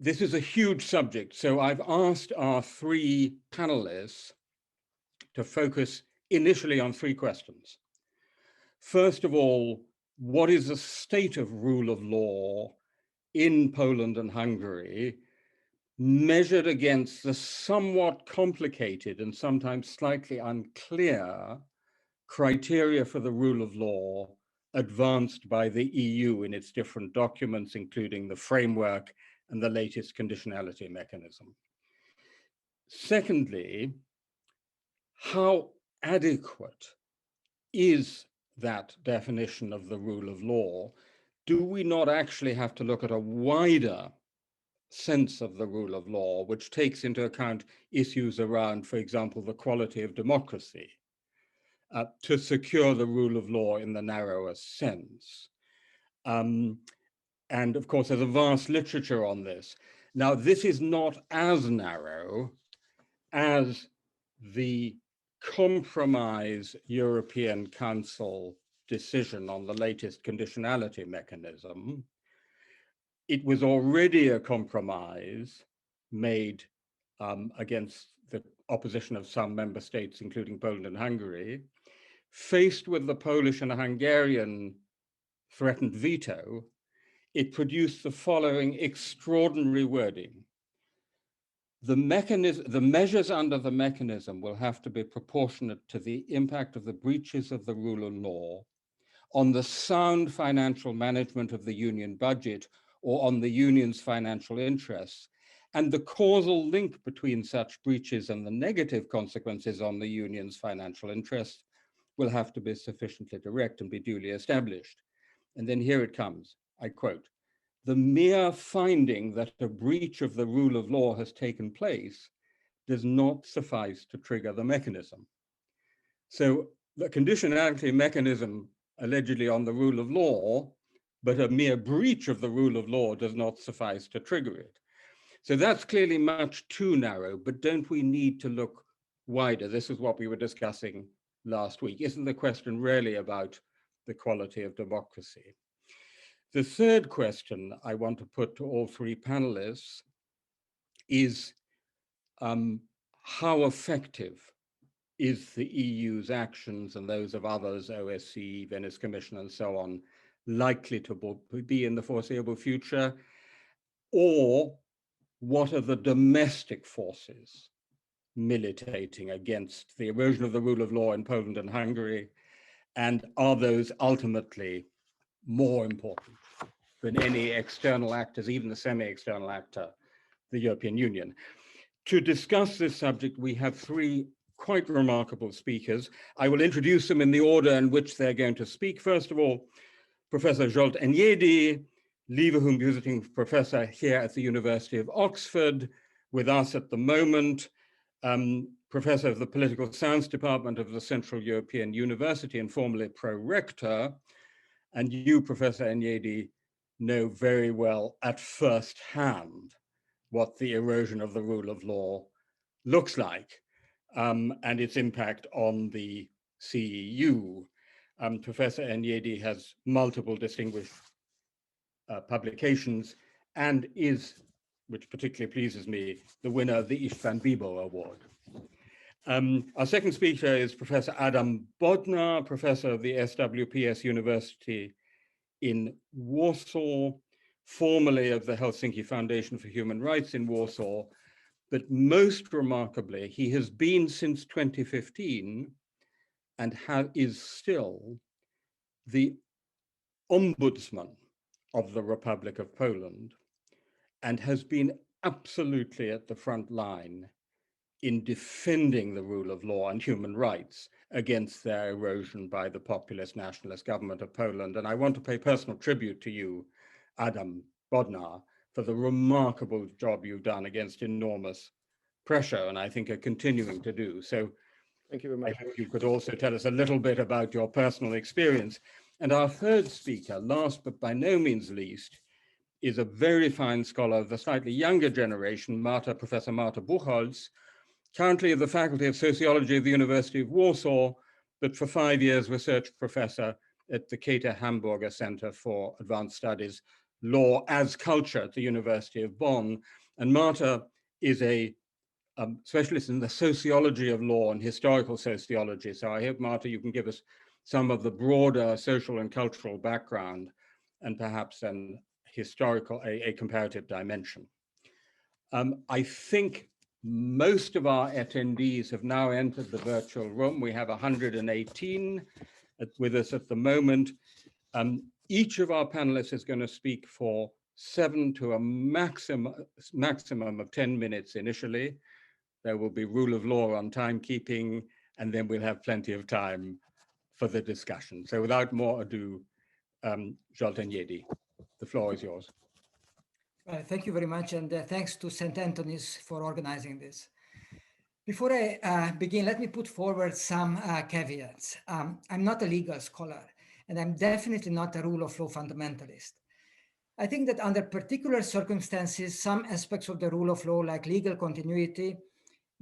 this is a huge subject, so I've asked our three panelists to focus initially on three questions. First of all, what is the state of rule of law in Poland and Hungary, measured against the somewhat complicated and sometimes slightly unclear criteria for the rule of law advanced by the EU in its different documents, including the framework and the latest conditionality mechanism. Secondly, how adequate is that definition of the rule of law? Do we not actually have to look at a wider sense of the rule of law, which takes into account issues around, for example, the quality of democracy, to secure the rule of law in the narrowest sense? And of course, there's a vast literature on this. Now, this is not as narrow as the compromise European Council decision on the latest conditionality mechanism. It was already a compromise made against the opposition of some member states, including Poland and Hungary. Faced with the Polish and Hungarian threatened veto, it produced the following extraordinary wording. The measures under the mechanism will have to be proportionate to the impact of the breaches of the rule of law on the sound financial management of the union budget or on the union's financial interests, and the causal link between such breaches and the negative consequences on the union's financial interests will have to be sufficiently direct and be duly established. And then here it comes, I quote, "The mere finding that a breach of the rule of law has taken place does not suffice to trigger the mechanism." So the conditionality mechanism allegedly on the rule of law, but a mere breach of the rule of law does not suffice to trigger it. So that's clearly much too narrow, but don't we need to look wider? This is what we were discussing last week. Isn't the question really about the quality of democracy? The third question I want to put to all three panelists is how effective is the EU's actions and those of others, OSCE, Venice Commission, and so on, likely to be in the foreseeable future? Or what are the domestic forces militating against the erosion of the rule of law in Poland and Hungary? And are those ultimately more important than any external actors, even the semi-external actor, the European Union? To discuss this subject, we have three quite remarkable speakers. I will introduce them in the order in which they're going to speak. First of all, Professor Zsolt Enyedi, Leverhulme visiting professor here at the University of Oxford, with us at the moment, professor of the Political Science Department of the Central European University and formerly pro-rector. And you, Professor Enyedi, know very well at first hand what the erosion of the rule of law looks like and its impact on the CEU. Professor Enyedi has multiple distinguished publications and is, which particularly pleases me, the winner of the István Bibó Award. Our second speaker is Professor Adam Bodnar, professor of the SWPS University in Warsaw, formerly of the Helsinki Foundation for Human Rights in Warsaw, but most remarkably, he has been since 2015 and is still the Ombudsman of the Republic of Poland and has been absolutely at the front line in defending the rule of law and human rights against their erosion by the populist nationalist government of Poland. And I want to pay personal tribute to you, Adam Bodnar, for the remarkable job you've done against enormous pressure, and I think are continuing to do. So thank you very much. I hope you could also tell us a little bit about your personal experience. And our third speaker, last but by no means least, is a very fine scholar of the slightly younger generation, Marta, Professor Marta Bucholc, currently of the Faculty of Sociology of the University of Warsaw, but for 5 years research professor at the Käthe Hamburger Center for Advanced Studies, law as culture at the University of Bonn. And Marta is a specialist in the sociology of law and historical sociology. So I hope, Marta, you can give us some of the broader social and cultural background and perhaps an historical, a comparative dimension. I think most of our attendees have now entered the virtual room. We have 118 with us at the moment. Each of our panelists is going to speak for 7 to a maximum of 10 minutes initially. There will be rule of law on timekeeping, and then we'll have plenty of time for the discussion. So without more ado, Zsolt and Enyedi, the floor is yours. Thank you very much, and thanks to St. Antony's for organizing this. Before I begin, let me put forward some caveats. I'm not a legal scholar, and I'm definitely not a rule of law fundamentalist. I think that under particular circumstances, some aspects of the rule of law, like legal continuity,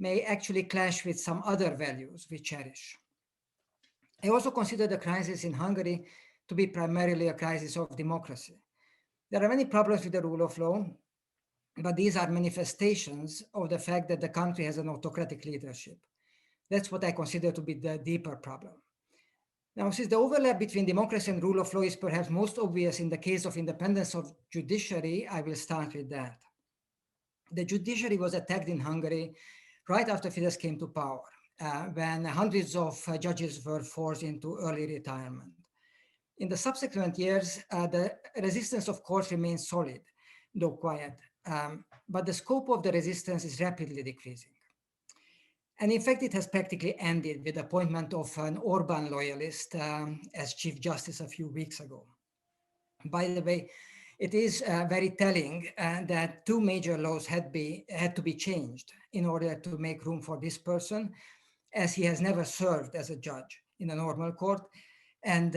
may actually clash with some other values we cherish. I also consider the crisis in Hungary to be primarily a crisis of democracy. There are many problems with the rule of law, but these are manifestations of the fact that the country has an autocratic leadership. That's what I consider to be the deeper problem. Now, since the overlap between democracy and rule of law is perhaps most obvious in the case of independence of judiciary, I will start with that. The judiciary was attacked in Hungary right after Fidesz came to power, when hundreds of judges were forced into early retirement. In the subsequent years, the resistance of courts remained solid, though quiet, but the scope of the resistance is rapidly decreasing. And in fact, it has practically ended with the appointment of an Orban loyalist as Chief Justice a few weeks ago. By the way, it is very telling that 2 major laws had to be changed in order to make room for this person, as he has never served as a judge in a normal court. And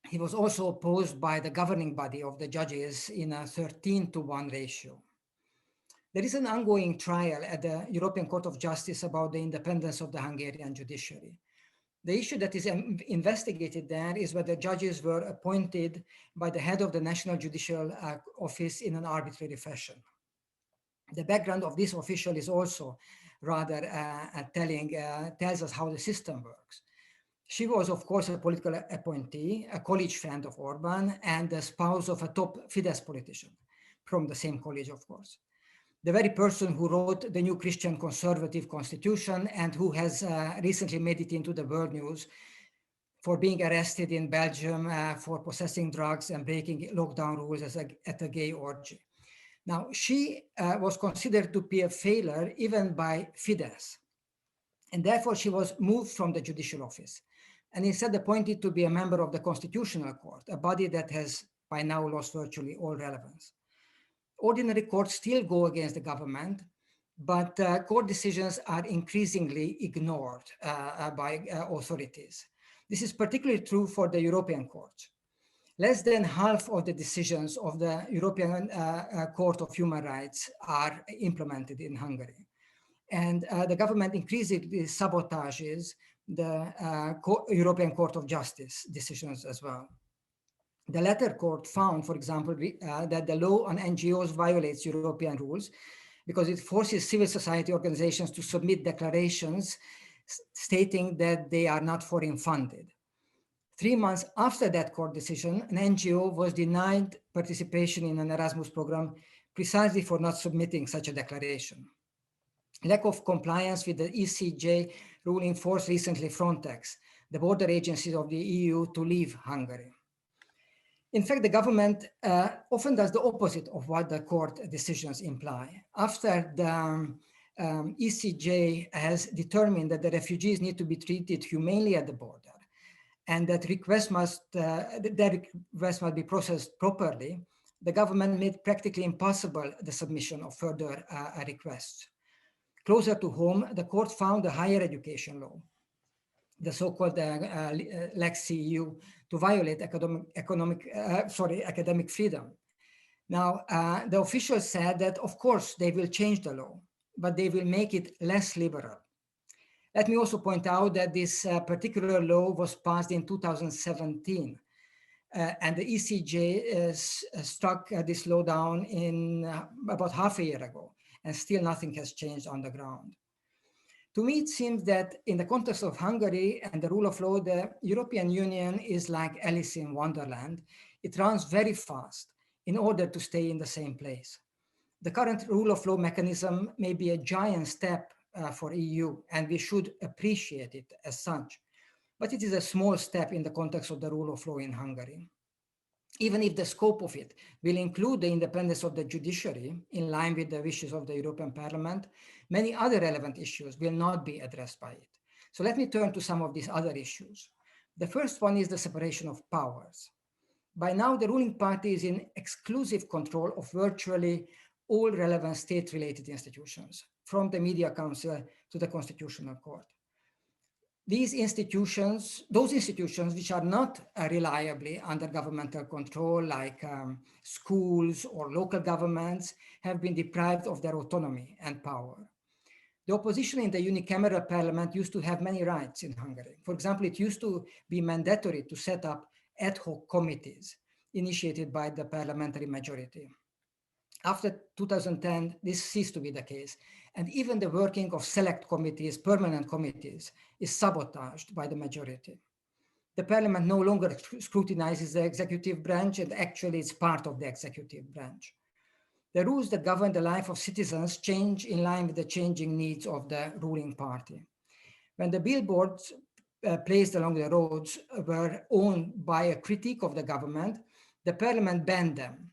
he was also opposed by the governing body of the judges in a 13-to-1 ratio. There is an ongoing trial at the European Court of Justice about the independence of the Hungarian judiciary. The issue that is investigated there is whether judges were appointed by the head of the National Judicial Office in an arbitrary fashion. The background of this official is also rather tells us how the system works. She was, of course, a political appointee, a college friend of Orban, and the spouse of a top Fidesz politician from the same college, of course. The very person who wrote the new Christian conservative constitution and who has recently made it into the world news for being arrested in Belgium for possessing drugs and breaking lockdown rules at a gay orgy. Now, she was considered to be a failure even by Fidesz, and therefore she was moved from the judicial office and instead appointed to be a member of the Constitutional Court, a body that has by now lost virtually all relevance. Ordinary courts still go against the government, but court decisions are increasingly ignored by authorities. This is particularly true for the European courts. Less than half of the decisions of the European Court of Human Rights are implemented in Hungary. And the government increasingly sabotages the European Court of Justice decisions as well. The latter court found, for example, that the law on NGOs violates European rules because it forces civil society organizations to submit declarations stating that they are not foreign funded. 3 months after that court decision, an NGO was denied participation in an Erasmus program precisely for not submitting such a declaration. Lack of compliance with the ECJ ruling forced recently Frontex, the border agencies of the EU, to leave Hungary. In fact, the government often does the opposite of what the court decisions imply. After the ECJ has determined that the refugees need to be treated humanely at the border and that requests must be processed properly, the government made practically impossible the submission of further requests. Closer to home, the court found a higher education law, the so-called Lex CEU, to violate academic freedom. Now, the officials said that, of course, they will change the law, but they will make it less liberal. Let me also point out that this particular law was passed in 2017, And the ECJ struck this law down in about half a year ago, and still nothing has changed on the ground. To me, it seems that in the context of Hungary and the rule of law, the European Union is like Alice in Wonderland. It runs very fast in order to stay in the same place. The current rule of law mechanism may be a giant step for EU, and we should appreciate it as such. But it is a small step in the context of the rule of law in Hungary. Even if the scope of it will include the independence of the judiciary in line with the wishes of the European Parliament, many other relevant issues will not be addressed by it. So let me turn to some of these other issues. The first one is the separation of powers. By now, the ruling party is in exclusive control of virtually all relevant state-related institutions, from the Media Council to the Constitutional Court. Those institutions which are not reliably under governmental control, like schools or local governments, have been deprived of their autonomy and power. The opposition in the unicameral parliament used to have many rights in Hungary. For example, it used to be mandatory to set up ad hoc committees initiated by the parliamentary majority. After 2010, this ceased to be the case. And even the working of select committees, permanent committees, is sabotaged by the majority. The parliament no longer scrutinizes the executive branch, and actually it's part of the executive branch. The rules that govern the life of citizens change in line with the changing needs of the ruling party. When the billboards placed along the roads were owned by a critique of the government, the parliament banned them,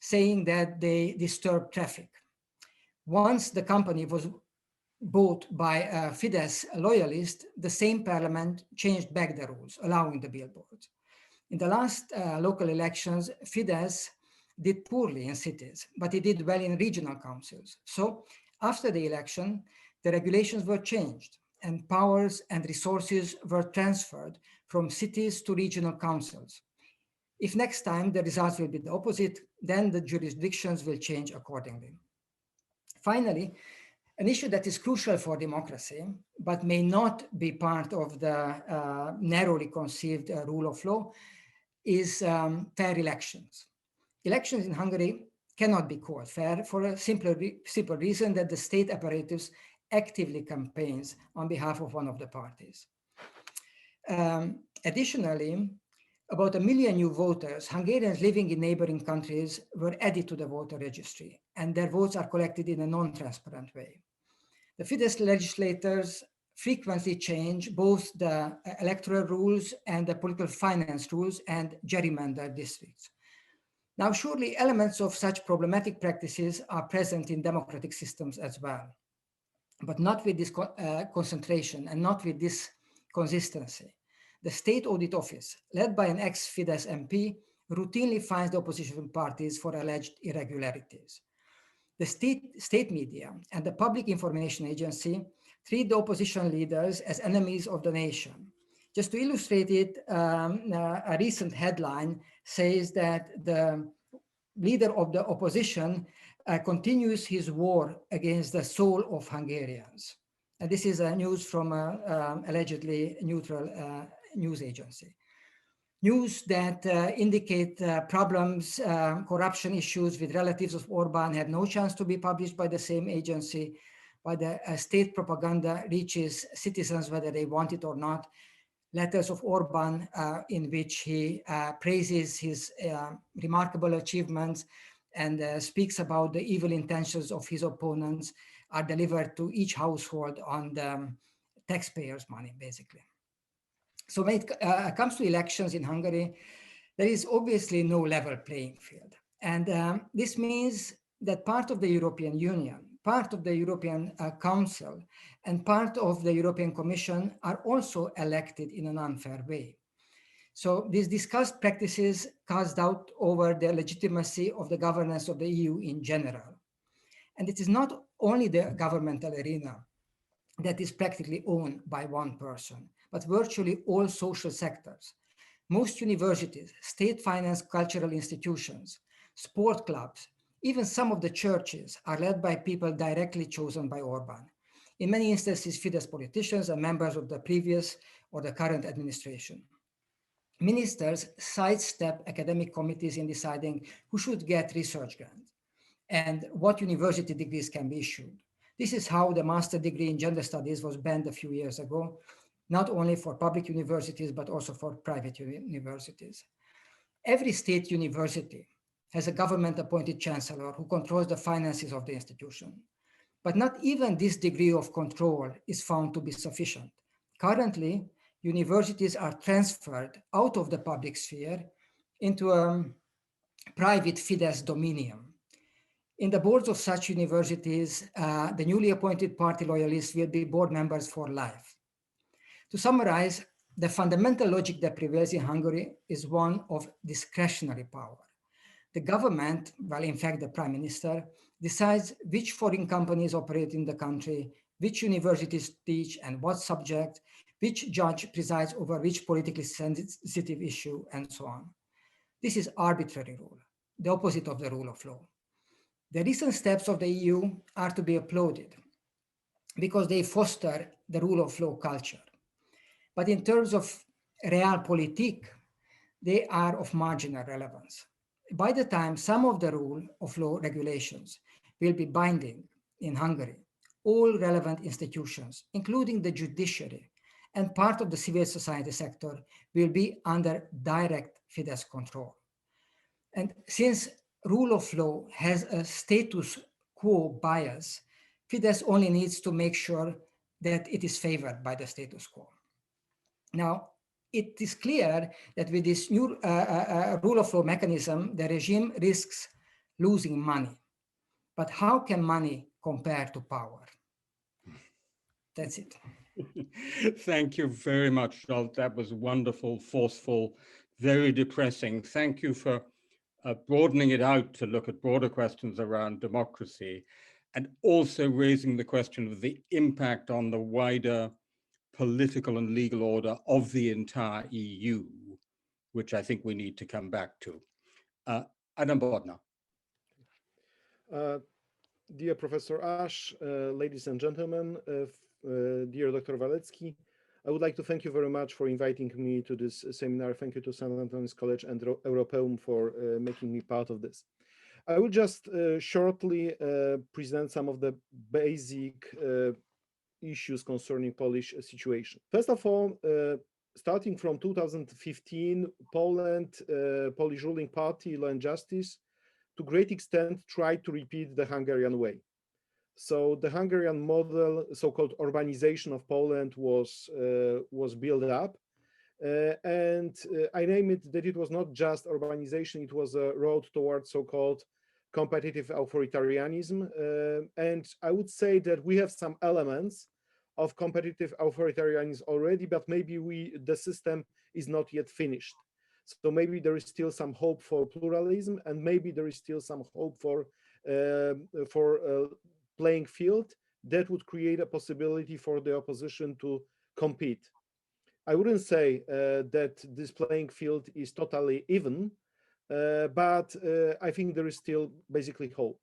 saying that they disturb traffic. Once the company was bought by a Fidesz loyalist, the same parliament changed back the rules, allowing the billboards. In the last local elections, Fidesz did poorly in cities, but it did well in regional councils. So after the election, the regulations were changed and powers and resources were transferred from cities to regional councils. If next time the results will be the opposite, then the jurisdictions will change accordingly. Finally, an issue that is crucial for democracy, but may not be part of the narrowly conceived rule of law, is fair elections. Elections in Hungary cannot be called fair for a simple reason that the state apparatus actively campaigns on behalf of one of the parties. Additionally, about 1 million new voters, Hungarians living in neighboring countries, were added to the voter registry, and their votes are collected in a non-transparent way. The Fidesz legislators frequently change both the electoral rules and the political finance rules and gerrymander districts. Now, surely elements of such problematic practices are present in democratic systems as well, but not with this concentration and not with this consistency. The State Audit Office, led by an ex-Fidesz MP, routinely fines the opposition parties for alleged irregularities. The state media and the Public Information Agency treat the opposition leaders as enemies of the nation. Just to illustrate it, a recent headline says that the leader of the opposition continues his war against the soul of Hungarians. And this is news from an allegedly neutral news agency. News that indicate problems, corruption issues with relatives of Orbán had no chance to be published by the same agency, while the state propaganda reaches citizens whether they want it or not. Letters of Orbán in which he praises his remarkable achievements and speaks about the evil intentions of his opponents are delivered to each household on the taxpayers' money, basically. So when it comes to elections in Hungary, there is obviously no level playing field. And this means that part of the European Union, part of the European Council, and part of the European Commission are also elected in an unfair way. So these discussed practices cast doubt over the legitimacy of the governance of the EU in general. And it is not only the governmental arena that is practically owned by one person, but virtually all social sectors. Most universities, state-financed cultural institutions, sport clubs, even some of the churches are led by people directly chosen by Orbán. In many instances, Fidesz politicians are members of the previous or the current administration. ministers sidestep academic committees in deciding who should get research grants and what university degrees can be issued. This is how the master degree in gender studies was banned a few years ago, not only for public universities, but also for private universities. Every state university has a government-appointed chancellor who controls the finances of the institution. But not even this degree of control is found to be sufficient. Currently, universities are transferred out of the public sphere into a private Fidesz dominion. In the boards of such universities, the newly appointed party loyalists will be board members for life. To summarize, the fundamental logic that prevails in Hungary is one of discretionary power. The government, well, in fact, the prime minister, decides which foreign companies operate in the country, which universities teach and what subject, which judge presides over which politically sensitive issue, and so on. This is arbitrary rule, the opposite of the rule of law. The recent steps of the EU are to be applauded because they foster the rule of law culture. But in terms of realpolitik, they are of marginal relevance. By the time some of the rule of law regulations will be binding in Hungary, all relevant institutions, including the judiciary and part of the civil society sector, will be under direct Fidesz control. And since rule of law has a status quo bias, Fidesz only needs to make sure that it is favored by the status quo. Now, it is clear that with this new rule of law mechanism, the regime risks losing money. But how can money compare to power? That's it. Thank you very much, Zsolt. That was wonderful, forceful, very depressing. Thank you for broadening it out to look at broader questions around democracy and also raising the question of the impact on the wider political and legal order of the entire EU, which I think we need to come back to. Adam Bodnar. Dear Professor Ash, ladies and gentlemen, dear Dr. Walecki, I would like to thank you very much for inviting me to this seminar. Thank you to St. Antony's College and Europaeum for making me part of this. I will just shortly present some of the basic issues concerning Polish situation. First of all, starting from 2015, Polish ruling party, Law and Justice, to great extent tried to repeat the Hungarian way. So the Hungarian model, so-called urbanization of Poland, was built up. And I name it that it was not just urbanization, it was a road towards so-called competitive authoritarianism. And I would say that we have some elements of competitive authoritarianism already, but maybe the system is not yet finished. So maybe there is still some hope for pluralism, and maybe there is still some hope for playing field that would create a possibility for the opposition to compete. I wouldn't say that this playing field is totally even, but I think there is still basically hope.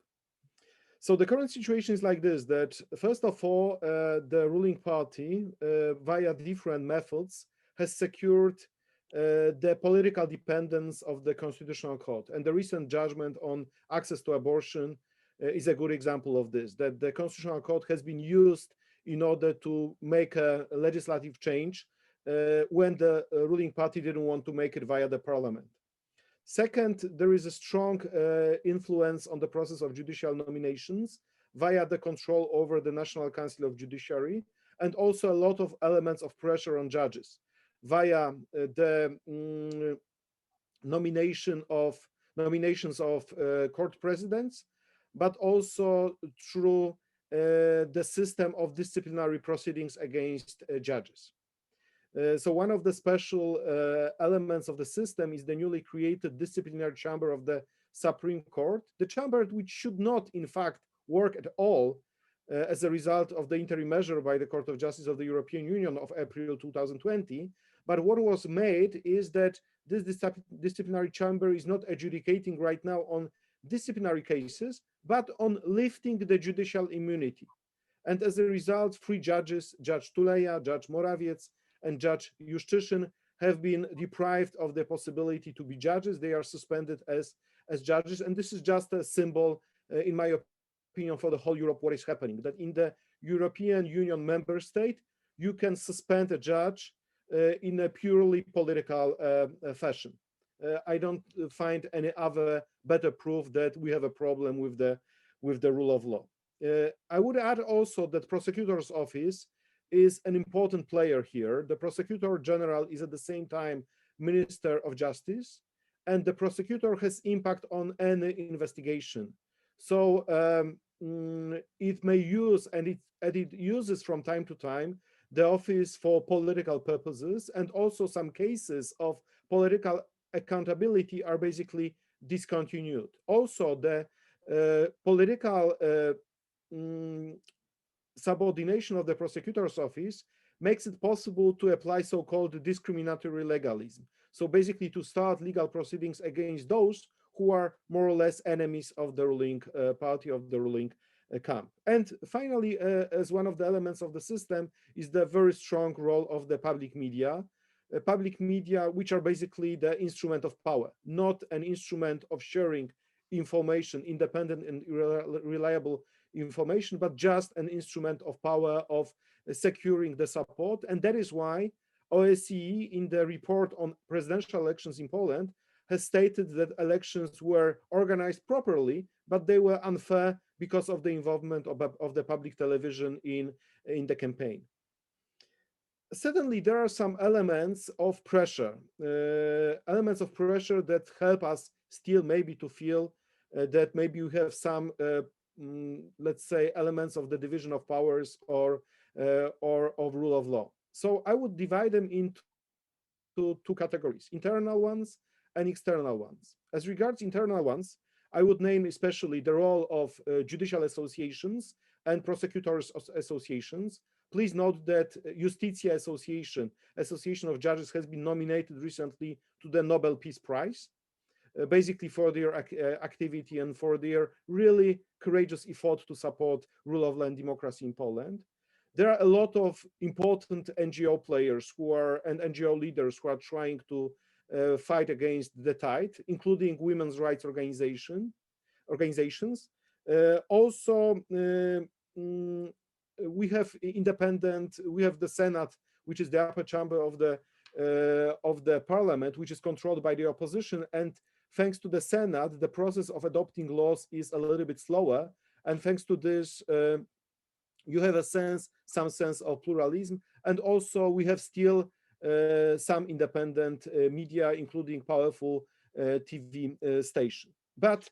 So the current situation is like this, that first of all, the ruling party, via different methods, has secured the political dependence of the Constitutional Court. And the recent judgment on access to abortion is a good example of this, that the Constitutional Court has been used in order to make a legislative change when the ruling party didn't want to make it via the parliament. Second, there is a strong influence on the process of judicial nominations via the control over the National Council of Judiciary, and also a lot of elements of pressure on judges via the nominations of court presidents, but also through the system of disciplinary proceedings against judges. So one of the special elements of the system is the newly created disciplinary chamber of the Supreme Court, the chamber which should not, in fact, work at all as a result of the interim measure by the Court of Justice of the European Union of April 2020. But what was made is that this disciplinary chamber is not adjudicating right now on disciplinary cases, but on lifting the judicial immunity. And as a result, three judges, Judge Tuleya, Judge Morawiec, and Judge Juszczyszyn, have been deprived of the possibility to be judges. They are suspended as judges. And this is just a symbol, in my opinion, for the whole Europe, what is happening, that in the European Union member state, you can suspend a judge in a purely political fashion. I don't find any other better proof that we have a problem with the rule of law. I would add also that prosecutor's office is an important player here. The prosecutor general is at the same time Minister of Justice, and the prosecutor has impact on any investigation. So it may use, and it uses from time to time, the office for political purposes, and also some cases of political accountability are basically discontinued. Also, the political subordination of the prosecutor's office makes it possible to apply so-called discriminatory legalism. So basically to start legal proceedings against those who are more or less enemies of the ruling party, of the ruling camp. And finally, as one of the elements of the system is the very strong role of the public media, which are basically the instrument of power, not an instrument of sharing information, independent and reliable information, but just an instrument of power of securing the support. And that is why OSCE, in the report on presidential elections in Poland, has stated that elections were organized properly, but they were unfair because of the involvement of the public television in the campaign. Certainly, there are some elements of pressure that help us still maybe to feel that maybe you have some, let's say, elements of the division of powers or of rule of law. So I would divide them into two categories: internal ones and external ones. As regards internal ones, I would name especially the role of judicial associations and prosecutors associations. Please note that Justitia Association of Judges, has been nominated recently to the Nobel Peace Prize, basically for their activity and for their really courageous effort to support rule of law and democracy in Poland. There are a lot of important NGO players and NGO leaders who are trying to fight against the tide, including women's rights organizations. Also, we have the Senate, which is the upper chamber of the parliament, which is controlled by the opposition. And thanks to the Senate, the process of adopting laws is a little bit slower. And thanks to this, you have some sense of pluralism. And also we have still some independent media, including powerful TV station. But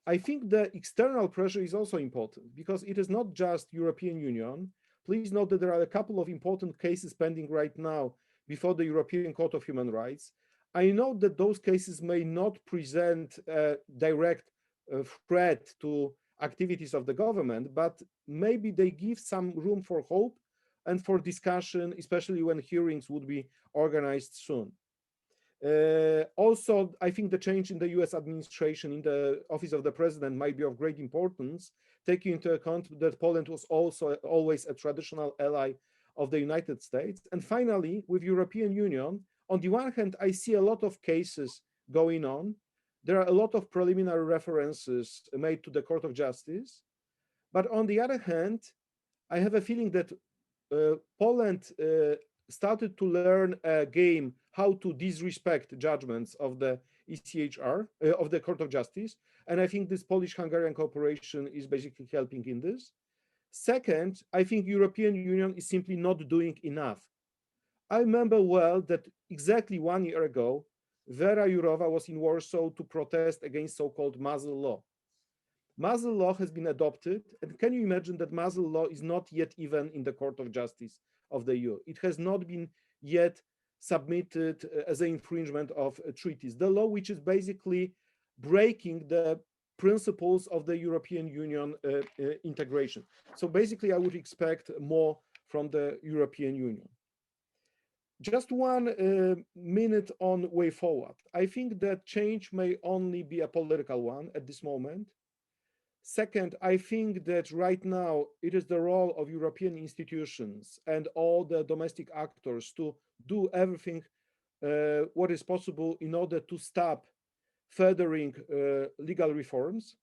I think the external pressure is also important, because it is not just European Union. Please note that there are a couple of important cases pending right now before the European Court of Human Rights. I know that those cases may not present a direct threat to activities of the government, but maybe they give some room for hope and for discussion, especially when hearings would be organized soon. Also, I think the change in the US administration in the office of the president might be of great importance, taking into account that Poland was also always a traditional ally of the United States. And finally, with European Union, on the one hand, I see a lot of cases going on. There are a lot of preliminary references made to the Court of Justice. But on the other hand, I have a feeling that Poland started to learn a game how to disrespect judgments of the ECHR, of the Court of Justice. And I think this Polish-Hungarian cooperation is basically helping in this. Second, I think European Union is simply not doing enough. I remember well that exactly 1 year ago, Vera Jourova was in Warsaw to protest against so-called muzzle law. Muzzle law has been adopted, and can you imagine that muzzle law is not yet even in the Court of Justice of the EU? It has not been yet submitted as an infringement of treaties. The law which is basically breaking the principles of the European Union integration. So basically, I would expect more from the European Union. Just 1 minute on way forward. I think that change may only be a political one at this moment. Second, I think that right now it is the role of European institutions and all the domestic actors to do everything what is possible in order to stop furthering legal reforms,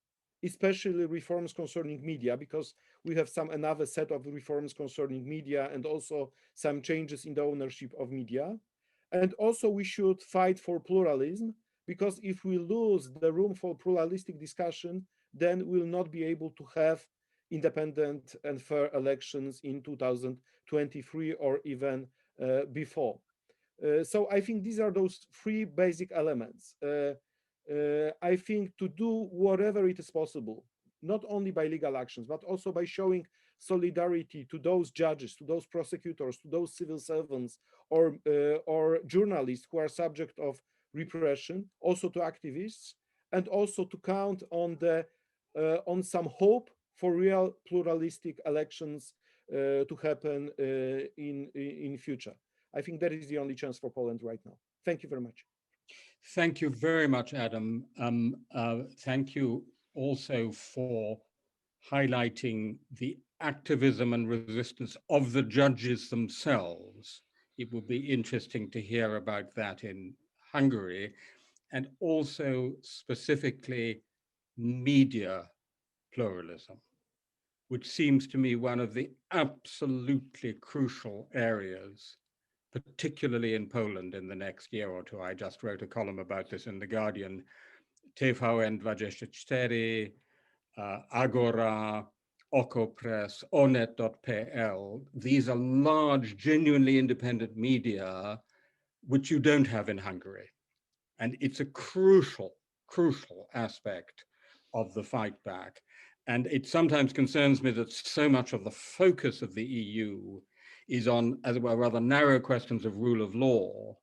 especially reforms concerning media, because we have another set of reforms concerning media and also some changes in the ownership of media. And also we should fight for pluralism, because if we lose the room for pluralistic discussion, then we'll not be able to have independent and fair elections in 2023 or even before. So I think these are those three basic elements. I think to do whatever it is possible, not only by legal actions, but also by showing solidarity to those judges, to those prosecutors, to those civil servants or journalists who are subject of repression, also to activists, and also to count on some hope for real pluralistic elections to happen in future. I think that is the only chance for Poland right now. Thank you very much. Thank you very much, Adam. Thank you also for highlighting the activism and resistance of the judges themselves. It would be interesting to hear about that in Hungary, and also specifically media pluralism, which seems to me one of the absolutely crucial areas, particularly in Poland in the next year or two. I just wrote a column about this in The Guardian. TVN24, Agora, Okopres, Onet.pl. These are large, genuinely independent media, which you don't have in Hungary. And it's a crucial aspect of the fight back. And it sometimes concerns me that so much of the focus of the EU is on, as it were, rather narrow questions of rule of law,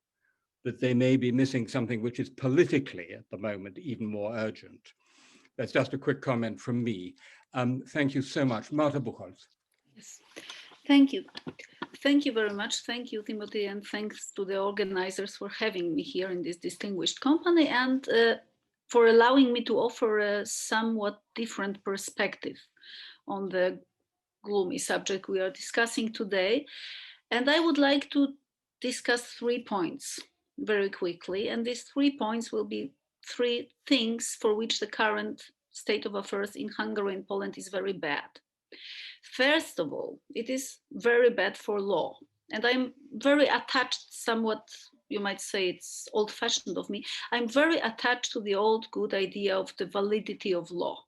that they may be missing something which is politically at the moment even more urgent. That's just a quick comment from me. Thank you so much. Marta Bucholc. Yes, thank you. Thank you very much. Thank you, Timothy, and thanks to the organizers for having me here in this distinguished company and for allowing me to offer a somewhat different perspective on the gloomy subject we are discussing today. And I would like to discuss 3 points very quickly. And these 3 points will be 3 things for which the current state of affairs in Hungary and Poland is very bad. First of all, it is very bad for law. And I'm very attached, somewhat, you might say it's old-fashioned of me, I'm very attached to the old good idea of the validity of law.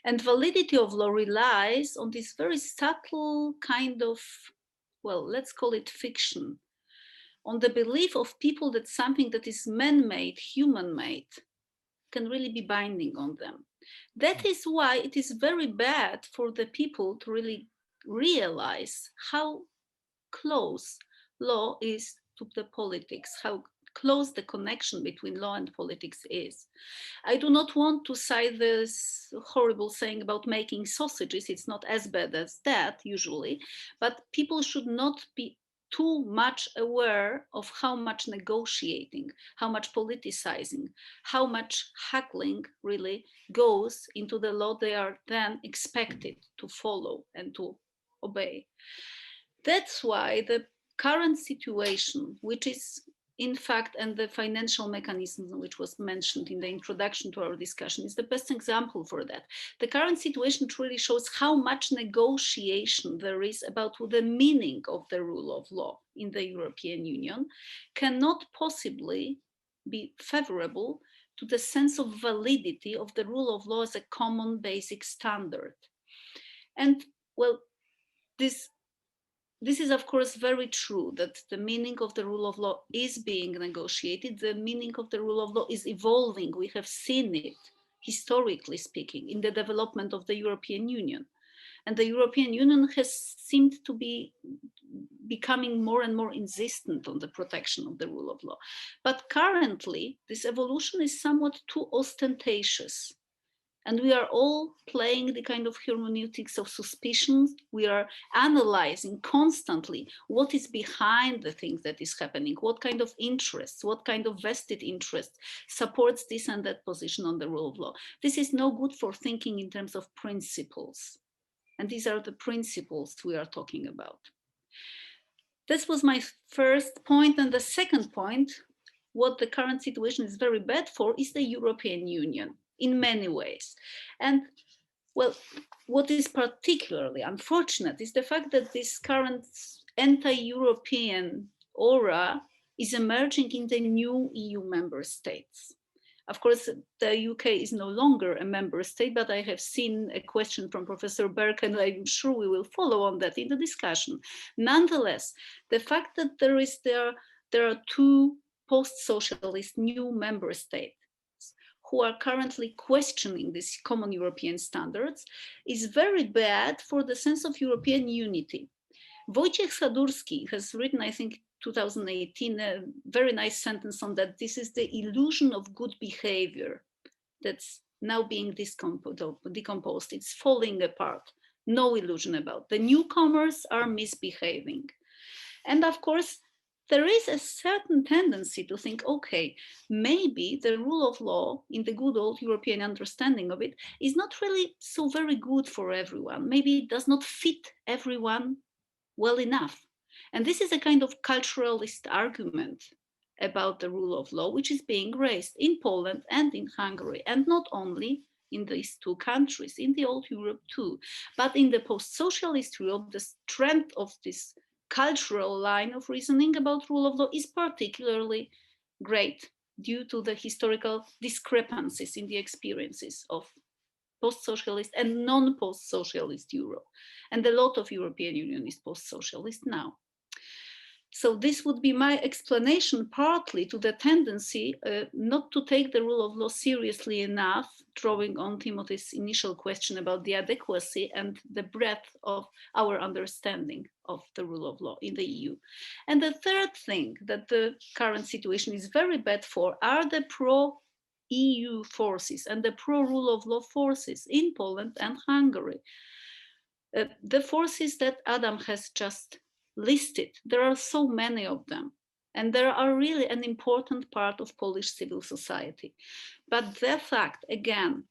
And validity of law relies on this very subtle kind of, well, let's call it fiction, on the belief of people that something that is man-made, human-made, can really be binding on them. That is why it is very bad for the people to really realize how close law is to the politics, how close the connection between law and politics is. I do not want to cite this horrible saying about making sausages. It's not as bad as that usually, but people should not be too much aware of how much negotiating, how much politicizing, how much haggling really goes into the law they are then expected to follow and to obey. That's why the current situation, which is in fact, and the financial mechanism which was mentioned in the introduction to our discussion is the best example for that. The current situation truly shows how much negotiation there is about the meaning of the rule of law in the European Union cannot possibly be favorable to the sense of validity of the rule of law as a common basic standard. And well, this is, of course, very true that the meaning of the rule of law is being negotiated. The meaning of the rule of law is evolving. We have seen it, historically speaking, in the development of the European Union. And the European Union has seemed to be becoming more and more insistent on the protection of the rule of law. But currently, this evolution is somewhat too ostentatious. And we are all playing the kind of hermeneutics of suspicion. We are analyzing constantly what is behind the things that is happening, what kind of interests, what kind of vested interest supports this and that position on the rule of law. This is no good for thinking in terms of principles. And these are the principles we are talking about. This was my first point. And the second point, what the current situation is very bad for, is the European Union in many ways. And well, what is particularly unfortunate is the fact that this current anti-European aura is emerging in the new EU member states. Of course, the UK is no longer a member state, but I have seen a question from Professor Berg, and I'm sure we will follow on that in the discussion. Nonetheless, the fact that there are two post-socialist new member states who are currently questioning these common European standards is very bad for the sense of European unity. Wojciech Sadurski has written, I think, 2018, a very nice sentence on that. This is the illusion of good behavior that's now being decomposed. It's falling apart. No illusion about. The newcomers are misbehaving. And of course, there is a certain tendency to think, okay, maybe the rule of law in the good old European understanding of it is not really so very good for everyone. Maybe it does not fit everyone well enough. And this is a kind of culturalist argument about the rule of law, which is being raised in Poland and in Hungary, and not only in these two countries, in the old Europe too, but in the post-socialist Europe, the strength of this cultural line of reasoning about rule of law is particularly great due to the historical discrepancies in the experiences of post-socialist and non-post-socialist Europe. And a lot of European Union is post-socialist now. So this would be my explanation partly to the tendency not to take the rule of law seriously enough, drawing on Timothy's initial question about the adequacy and the breadth of our understanding of the rule of law in the EU. And the third thing that the current situation is very bad for are the pro-EU forces and the pro-rule of law forces in Poland and Hungary. The forces that Adam has just listed, there are so many of them, and they are really an important part of Polish civil society. But the fact, again,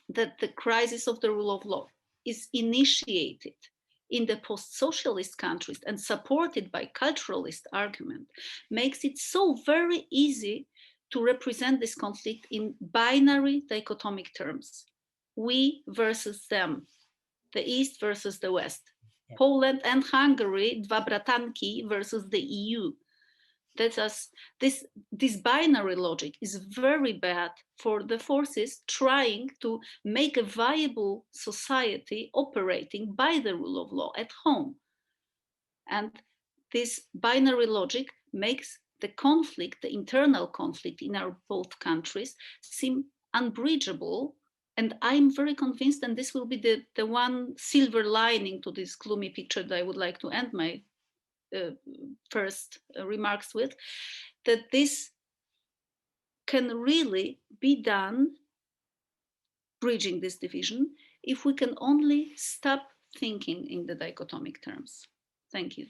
that the crisis of the rule of law is initiated in the post-socialist countries and supported by culturalist argument makes it so very easy to represent this conflict in binary dichotomic terms. We versus them, the East versus the West. Poland and Hungary, dwa bratanki versus the EU. This binary logic is very bad for the forces trying to make a viable society operating by the rule of law at home. And this binary logic makes the conflict, the internal conflict in our both countries, seem unbridgeable. And I'm very convinced, and this will be the one silver lining to this gloomy picture that I would like to end my first remarks with, that this can really be done, bridging this division, if we can only stop thinking in the dichotomic terms. Thank you.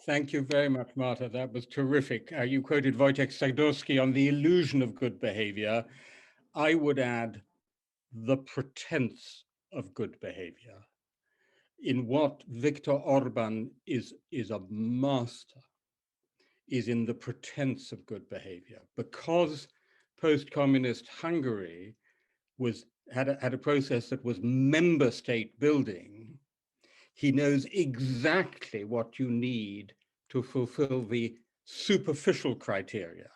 Thank you very much, Marta. That was terrific. You quoted Wojciech Sadurski on the illusion of good behavior. I would add the pretense of good behavior. In what Viktor Orban is a master, is in the pretense of good behavior. Because post-communist Hungary had a process that was member state building, he knows exactly what you need to fulfill the superficial criteria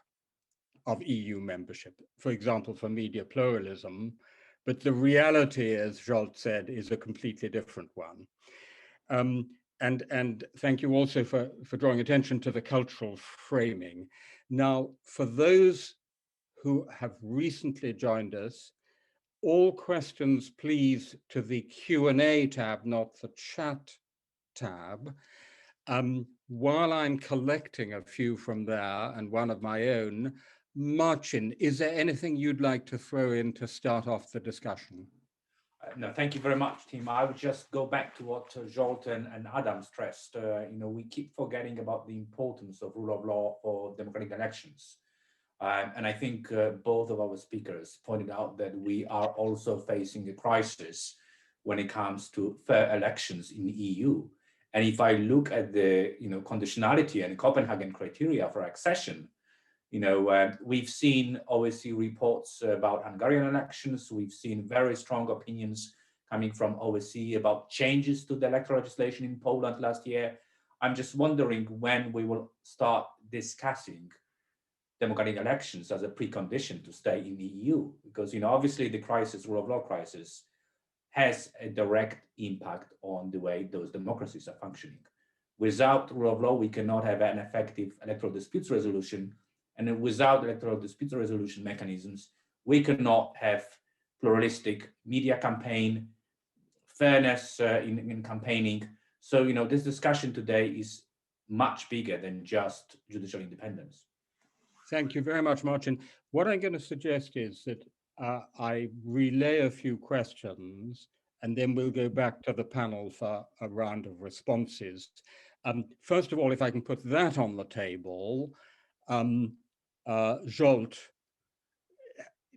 of EU membership, for example, for media pluralism. But the reality, as Zsolt said, is a completely different one. And thank you also for drawing attention to the cultural framing. Now, for those who have recently joined us, all questions, please, to the Q&A tab, not the chat tab. While I'm collecting a few from there and one of my own, Marcin, is there anything you'd like to throw in to start off the discussion? No, thank you very much, Tim. I would just go back to what Zsolt and Adam stressed. We keep forgetting about the importance of rule of law for democratic elections. And I think both of our speakers pointed out that we are also facing a crisis when it comes to fair elections in the EU. And if I look at the conditionality and Copenhagen criteria for accession, we've seen OSCE reports about Hungarian elections. We've seen very strong opinions coming from OSCE about changes to the electoral legislation in Poland last year. I'm just wondering when we will start discussing democratic elections as a precondition to stay in the EU, because obviously the rule of law crisis has a direct impact on the way those democracies are functioning. Without rule of law, we cannot have an effective electoral disputes resolution. And without electoral dispute resolution mechanisms, we cannot have pluralistic media campaign, fairness in campaigning. So, this discussion today is much bigger than just judicial independence. Thank you very much, Marcin. What I'm going to suggest is that I relay a few questions, and then we'll go back to the panel for a round of responses. First of all, if I can put that on the table, Zsolt,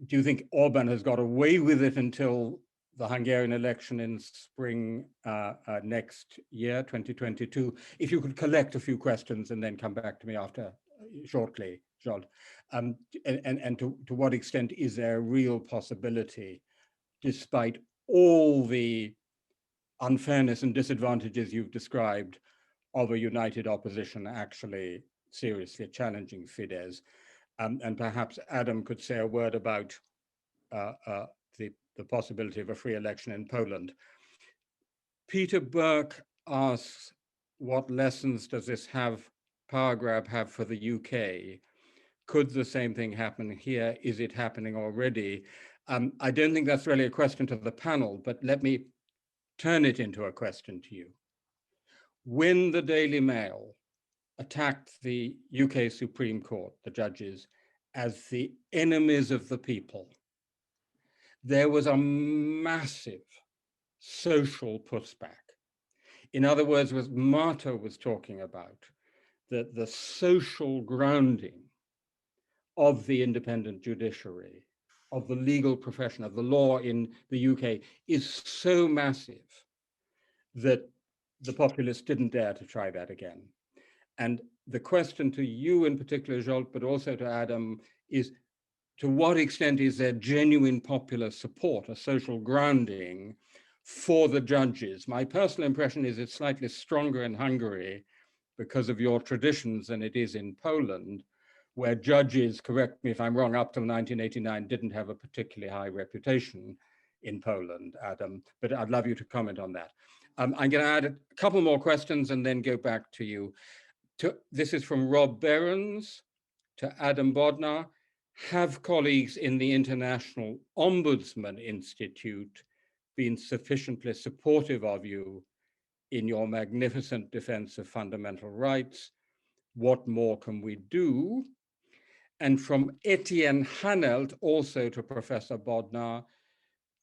do you think Orban has got away with it until the Hungarian election in spring next year, 2022? If you could collect a few questions and then come back to me after shortly, Zsolt. And to what extent is there a real possibility, despite all the unfairness and disadvantages you've described, of a united opposition actually seriously challenging Fidesz? And perhaps Adam could say a word about the possibility of a free election in Poland. Peter Burke asks, what lessons does this power grab have for the UK? Could the same thing happen here? Is it happening already? I don't think that's really a question to the panel, but let me turn it into a question to you. When the Daily Mail attacked the UK Supreme Court, the judges, as the enemies of the people, there was a massive social pushback. In other words, what Marta was talking about, that the social grounding of the independent judiciary, of the legal profession, of the law in the UK is so massive that the populists didn't dare to try that again. And the question to you in particular, Zsolt, but also to Adam, is to what extent is there genuine popular support, a social grounding for the judges? My personal impression is it's slightly stronger in Hungary because of your traditions than it is in Poland, where judges, correct me if I'm wrong, up till 1989 didn't have a particularly high reputation in Poland, Adam, but I'd love you to comment on that. I'm going to add a couple more questions and then go back to you. This is from Rob Behrens to Adam Bodnar. Have colleagues in the International Ombudsman Institute been sufficiently supportive of you in your magnificent defense of fundamental rights? What more can we do? And from Etienne Hanelt, also to Professor Bodnar,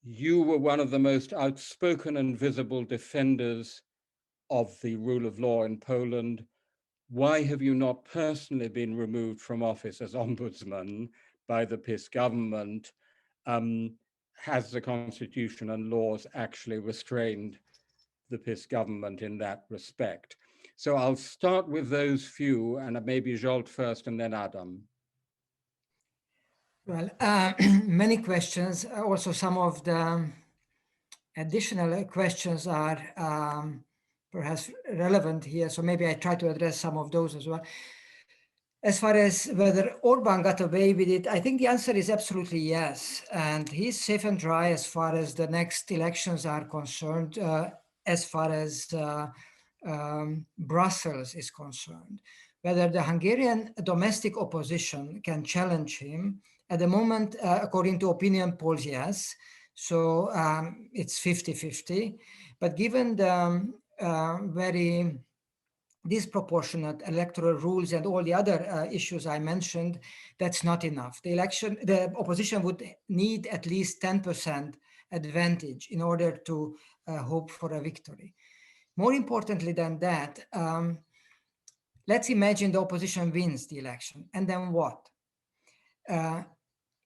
you were one of the most outspoken and visible defenders of the rule of law in Poland. Why have you not personally been removed from office as ombudsman by the PiS government? Has the constitution and laws actually restrained the PiS government in that respect? So I'll start with those few, and maybe Zsolt first and then Adam. Well, many questions. Also, some of the additional questions are perhaps relevant here. So maybe I try to address some of those as well. As far as whether Orban got away with it, I think the answer is absolutely yes. And he's safe and dry as far as the next elections are concerned, as far as Brussels is concerned. Whether the Hungarian domestic opposition can challenge him, at the moment, according to opinion polls, yes. So it's 50-50. But given the very disproportionate electoral rules and all the other issues I mentioned, that's not enough. The opposition would need at least 10% advantage in order to hope for a victory. More importantly than that, let's imagine the opposition wins the election, and then what?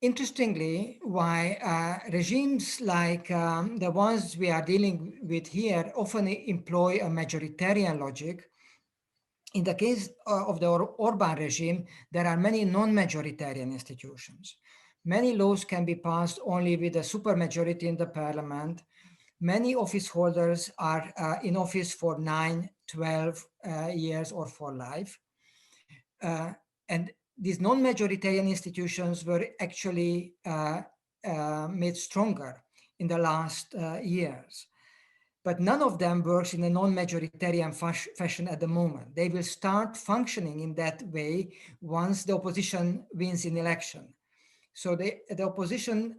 Interestingly, why regimes like the ones we are dealing with here often employ a majoritarian logic. In the case of the Orban regime, there are many non-majoritarian institutions. Many laws can be passed only with a supermajority in the parliament. Many office holders are in office for 9, 12 years or for life. And these non-majoritarian institutions were actually made stronger in the last years. But none of them works in a non-majoritarian fashion at the moment. They will start functioning in that way once the opposition wins an election. So the opposition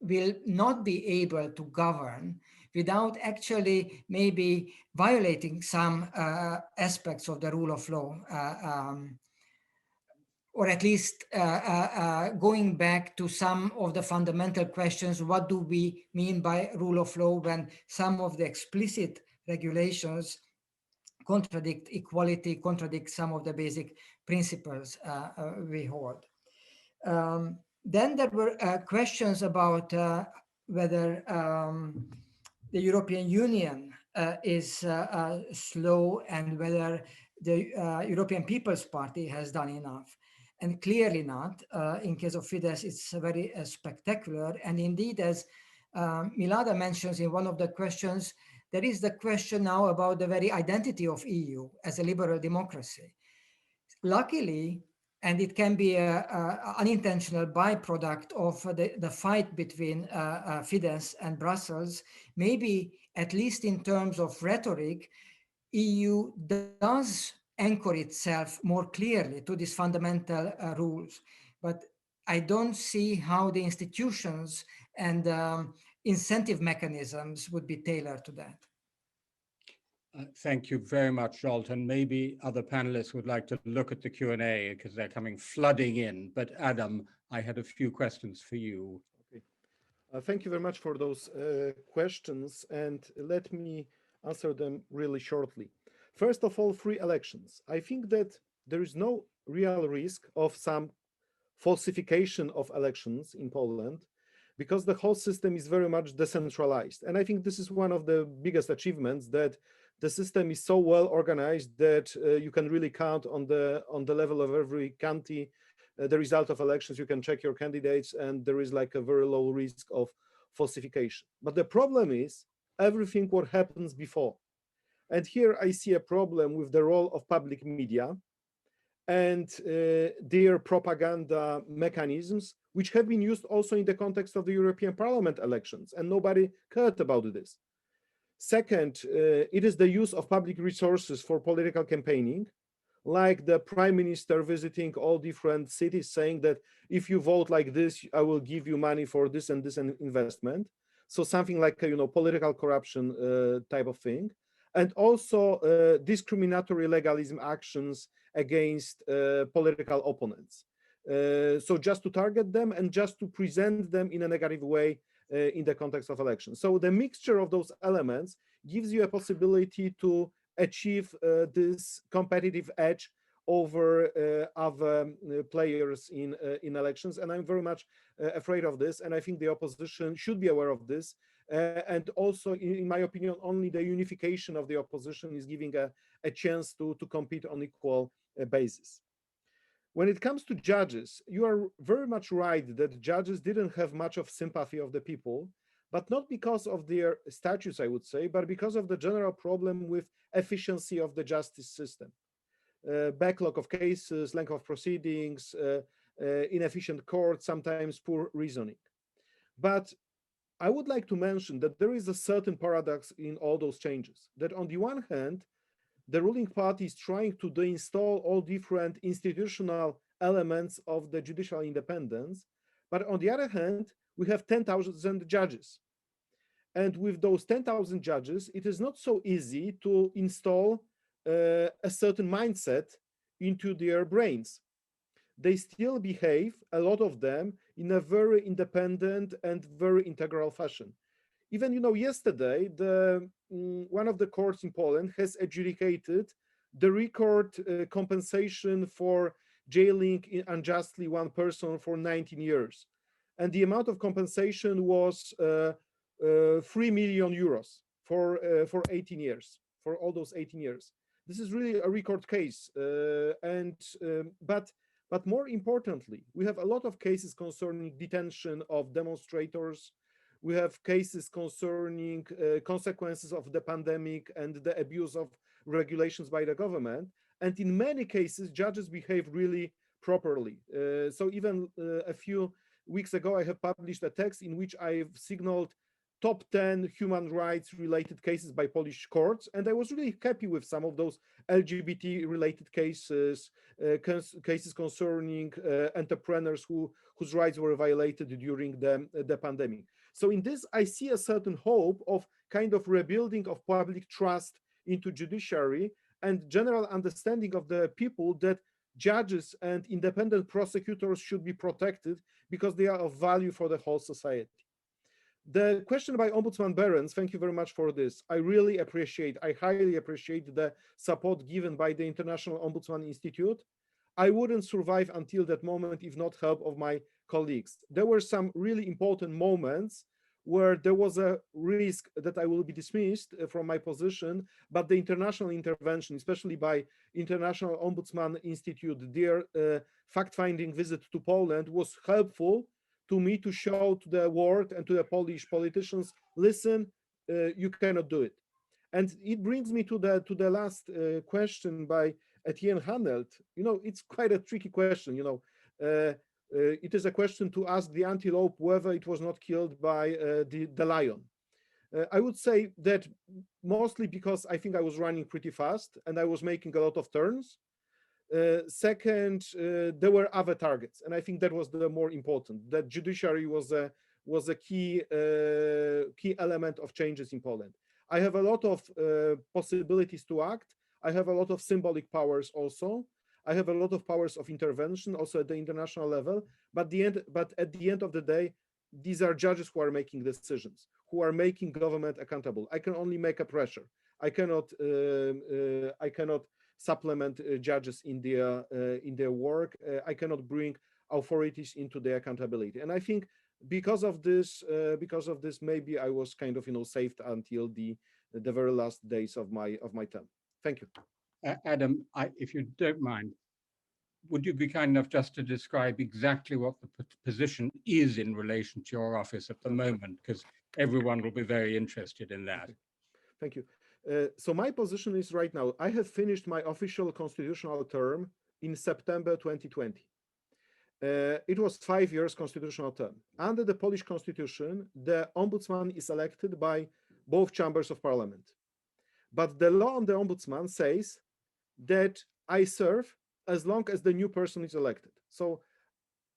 will not be able to govern without actually maybe violating some aspects of the rule of law, or at least going back to some of the fundamental questions. What do we mean by rule of law when some of the explicit regulations contradict equality, contradict some of the basic principles we hold? Then there were questions about whether the European Union is slow and whether the European People's Party has done enough. And clearly not. In case of Fidesz, it's very spectacular. And indeed, as Milada mentions in one of the questions, there is the question now about the very identity of EU as a liberal democracy. Luckily, and it can be an unintentional byproduct of the fight between Fidesz and Brussels, maybe at least in terms of rhetoric, EU does anchor itself more clearly to these fundamental rules. But I don't see how the institutions and incentive mechanisms would be tailored to that. Thank you very much, Zsolt. And maybe other panelists would like to look at the Q&A because they're coming flooding in. But Adam, I had a few questions for you. Okay. Thank you very much for those questions. And let me answer them really shortly. First of all, free elections. I think that there is no real risk of some falsification of elections in Poland because the whole system is very much decentralized. And I think this is one of the biggest achievements, that the system is so well organized that you can really count on the level of every county the result of elections. You can check your candidates and there is like a very low risk of falsification. But the problem is everything what happens before. And here I see a problem with the role of public media and their propaganda mechanisms, which have been used also in the context of the European Parliament elections, and nobody cared about this. Second, it is the use of public resources for political campaigning, like the Prime Minister visiting all different cities saying that if you vote like this, I will give you money for this and this investment. So something like a, political corruption type of thing. And also discriminatory legalism actions against political opponents. So just to target them and just to present them in a negative way in the context of elections. So the mixture of those elements gives you a possibility to achieve this competitive edge over other players in elections. And I'm very much afraid of this. And I think the opposition should be aware of this. And also, in my opinion, only the unification of the opposition is giving a chance to compete on equal basis. When it comes to judges, you are very much right that judges didn't have much of sympathy of the people, but not because of their statutes, I would say, but because of the general problem with efficiency of the justice system. Backlog of cases, length of proceedings, inefficient courts, sometimes poor reasoning. But I would like to mention that there is a certain paradox in all those changes, that on the one hand, the ruling party is trying to deinstall all different institutional elements of the judicial independence, but on the other hand, we have 10,000 judges. And with those 10,000 judges, it is not so easy to install a certain mindset into their brains. They still behave, a lot of them, in a very independent and very integral fashion. Even, yesterday, one of the courts in Poland has adjudicated the record compensation for jailing unjustly one person for 19 years. And the amount of compensation was 3 million euros for 18 years, for all those 18 years. This is really a record case. But more importantly, we have a lot of cases concerning detention of demonstrators. We have cases concerning consequences of the pandemic and the abuse of regulations by the government. And in many cases, judges behave really properly. So even a few weeks ago, I have published a text in which I've signaled top 10 human rights related cases by Polish courts. And I was really happy with some of those LGBT related cases, cases concerning entrepreneurs whose rights were violated during the pandemic. So in this, I see a certain hope of kind of rebuilding of public trust into judiciary and general understanding of the people that judges and independent prosecutors should be protected because they are of value for the whole society. The question by Ombudsman Berens, thank you very much for this. I really appreciate, I highly appreciate the support given by the International Ombudsman Institute. I wouldn't survive until that moment if not help of my colleagues. There were some really important moments where there was a risk that I will be dismissed from my position, but the international intervention, especially by International Ombudsman Institute, their fact-finding visit to Poland was helpful to me to show to the world and to the Polish politicians, listen, you cannot do it. And it brings me to the last question by Etienne Hanelt. It's quite a tricky question. It is a question to ask the antelope whether it was not killed by the lion. I would say that mostly because I think I was running pretty fast and I was making a lot of turns. Second, there were other targets, and I think that was the more important. That judiciary was a key element of changes in Poland. I have a lot of possibilities to act. I have a lot of symbolic powers also. I have a lot of powers of intervention also at the international level. But at the end of the day, these are judges who are making decisions, who are making government accountable. I can only make a pressure. I cannot supplement judges in their work. I cannot bring authorities into their accountability. And I think because of this, maybe I was kind of saved until the very last days of my term. Thank you. Adam, if you don't mind, would you be kind enough just to describe exactly what the position is in relation to your office at the moment? Because everyone will be very interested in that. Thank you. So my position is right now, I have finished my official constitutional term in September 2020. It was 5 years constitutional term. Under the Polish constitution, the ombudsman is elected by both chambers of parliament. But the law on the ombudsman says that I serve as long as the new person is elected. So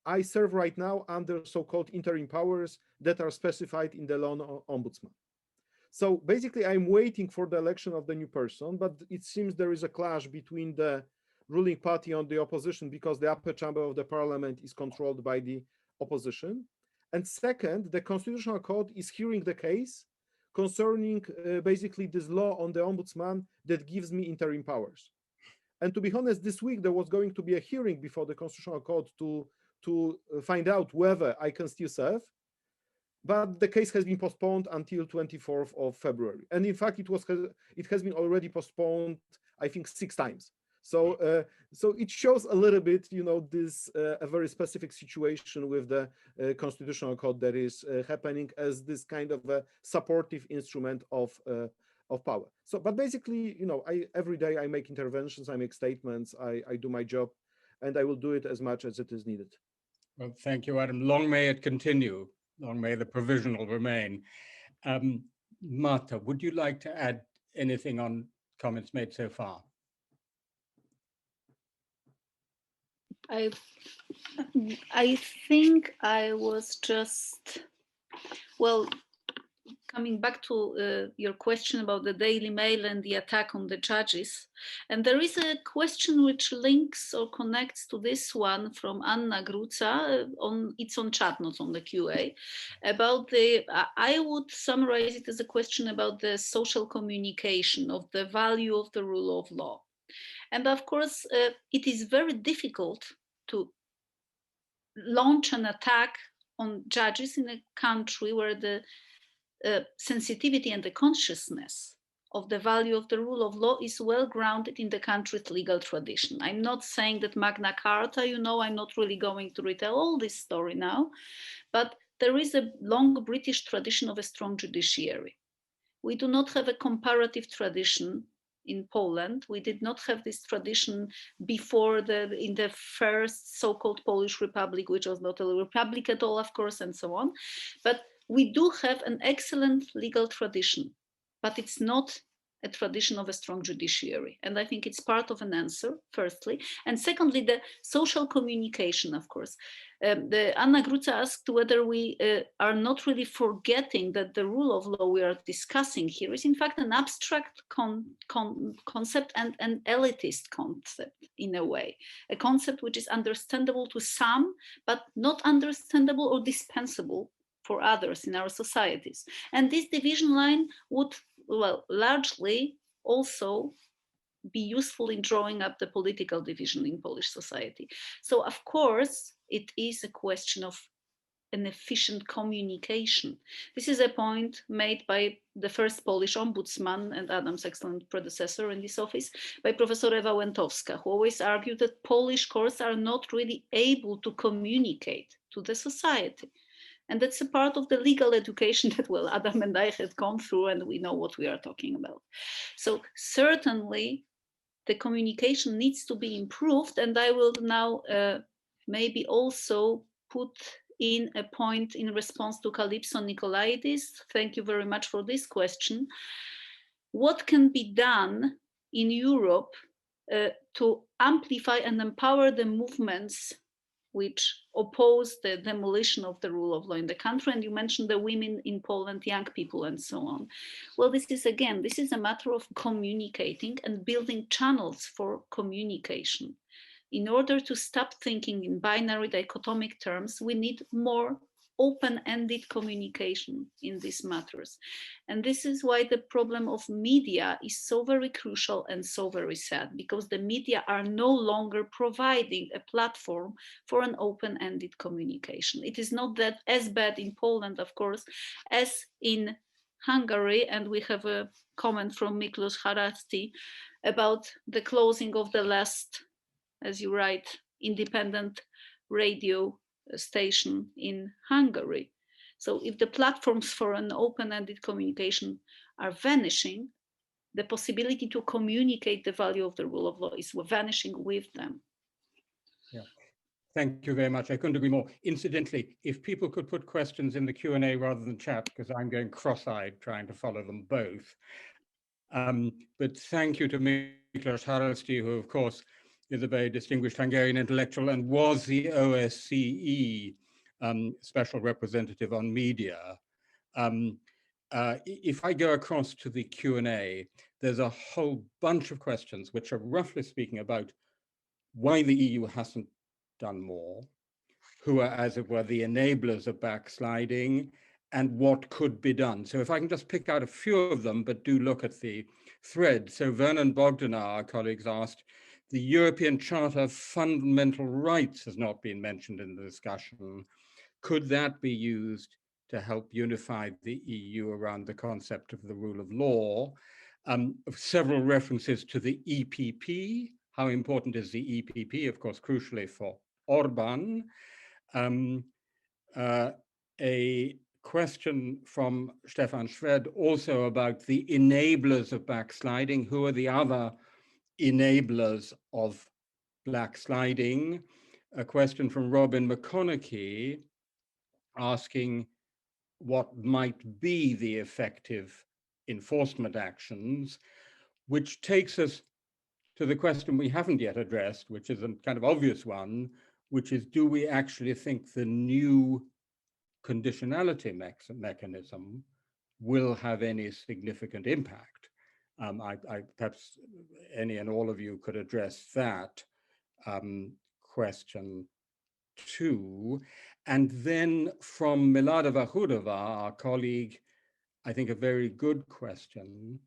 I serve right now under so-called interim powers that are specified in the law on ombudsman. So basically, I'm waiting for the election of the new person, but it seems there is a clash between the ruling party and the opposition because the upper chamber of the parliament is controlled by the opposition. And second, the Constitutional Court is hearing the case concerning basically this law on the ombudsman that gives me interim powers. And to be honest, this week there was going to be a hearing before the Constitutional Court to find out whether I can still serve. But the case has been postponed until 24th of February. And in fact, it has been already postponed, I think, 6 times. So it shows a little bit, this a very specific situation with the Constitutional Court that is happening as this kind of a supportive instrument of power. So, but basically, every day I make interventions, I make statements, I do my job, and I will do it as much as it is needed. Well, thank you, Adam. Long may it continue. Long may the provisional remain. Marta, would you like to add anything on comments made so far? I think I was just, well, coming back to your question about the Daily Mail and the attack on the judges. And there is a question which links or connects to this one from Anna Gruca, it's on chat, not on the QA, about I would summarize it as a question about the social communication of the value of the rule of law. And of course, it is very difficult to launch an attack on judges in a country where the sensitivity and the consciousness of the value of the rule of law is well grounded in the country's legal tradition. I'm not saying that Magna Carta, I'm not really going to retell all this story now, but there is a long British tradition of a strong judiciary. We do not have a comparative tradition in Poland. We did not have this tradition before in the first so-called Polish Republic, which was not a republic at all, of course, and so on. But we do have an excellent legal tradition, but it's not a tradition of a strong judiciary. And I think it's part of an answer, firstly. And secondly, the social communication, of course. Anna Gruca asked whether we are not really forgetting that the rule of law we are discussing here is in fact an abstract concept and an elitist concept in a way, a concept which is understandable to some, but not understandable or dispensable for others in our societies. And this division line would, well, largely also be useful in drawing up the political division in Polish society. So of course, it is a question of an efficient communication. This is a point made by the first Polish ombudsman and Adam's excellent predecessor in this office, by Professor Ewa Łętowska, who always argued that Polish courts are not really able to communicate to the society. And that's a part of the legal education that, well, Adam and I had gone through, and we know what we are talking about. So certainly the communication needs to be improved. And I will now maybe also put in a point in response to Calypso Nicolaidis. Thank you very much for this question. What can be done in Europe to amplify and empower the movements which oppose the demolition of the rule of law in the country? And you mentioned the women in Poland, young people, and so on. Well, this is a matter of communicating and building channels for communication. In order to stop thinking in binary dichotomic terms, we need more open-ended communication in these matters. And this is why the problem of media is so very crucial and so very sad, because the media are no longer providing a platform for an open-ended communication. It is not that as bad in Poland, of course, as in Hungary, and we have a comment from Miklos Haraszti about the closing of the last, as you write, independent radio station in Hungary. So if the platforms for an open-ended communication are vanishing, the possibility to communicate the value of the rule of law is vanishing with them. Yeah, thank you very much. I couldn't agree more. Incidentally, if people could put questions in the Q&A rather than chat, because I'm going cross-eyed trying to follow them both. But thank you to Miklos Haraszti, who of course is a very distinguished Hungarian intellectual and was the OSCE special representative on media. If I go across to the Q&A, there's a whole bunch of questions which are roughly speaking about why the EU hasn't done more, who are, as it were, the enablers of backsliding, and what could be done. So if I can just pick out a few of them, but do look at the thread. So Vernon Bodnar, our colleagues, asked, the European Charter of Fundamental Rights has not been mentioned in the discussion. Could that be used to help unify the EU around the concept of the rule of law? Several references to the EPP. How important is the EPP? Of course, crucially for Orban. A question from Stefan Schwed also about the enablers of backsliding. Who are the other enablers of backsliding? A question from Robin McConaughey asking what might be the effective enforcement actions, which takes us to the question we haven't yet addressed, which is a kind of obvious one, which is, do we actually think the new conditionality mechanism will have any significant impact. Perhaps any and all of you could address that question too. And then from Milada Vahudova, our colleague, I think a very good question.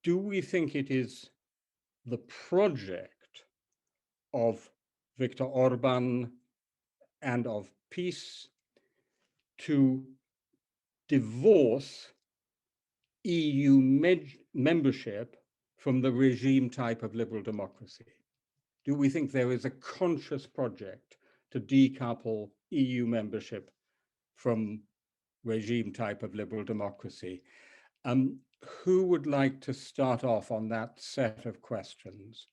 Do we think it is the project of Viktor Orban and of peace to divorce EU membership from the regime type of liberal democracy? Do we think there is a conscious project to decouple EU membership from regime type of liberal democracy? Who would like to start off on that set of questions?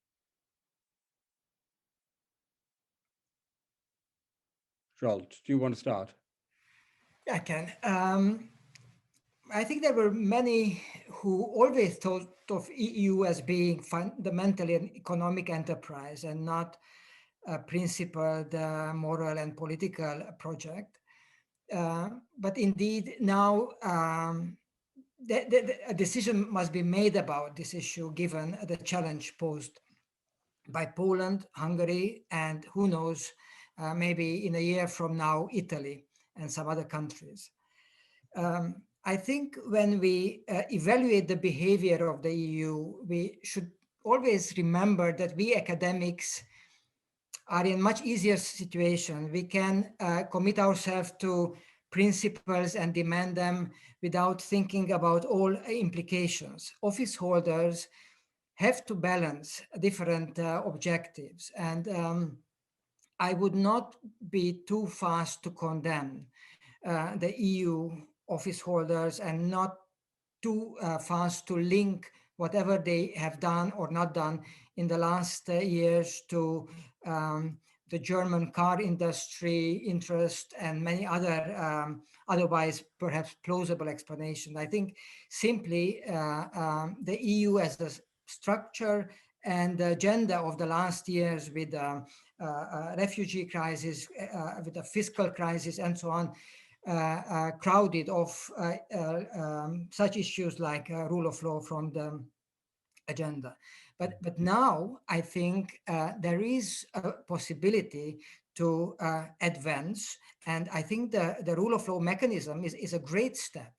Zsolt, do you want to start? I can. I think there were many who always thought of EU as being fundamentally an economic enterprise and not a principled moral and political project. But indeed, now a decision must be made about this issue given the challenge posed by Poland, Hungary, and who knows, maybe in a year from now, Italy and some other countries. I think when we evaluate the behavior of the EU, we should always remember that we academics are in a much easier situation. We can commit ourselves to principles and demand them without thinking about all implications. Office holders have to balance different objectives, and I would not be too fast to condemn the EU office holders and not too fast to link whatever they have done or not done in the last years to the German car industry interest and many other otherwise perhaps plausible explanations. I think simply the EU as a structure and the agenda of the last years with the refugee crisis, with the fiscal crisis and so on, crowded off such issues like rule of law from the agenda. But now I think there is a possibility to advance, and I think the rule of law mechanism is a great step.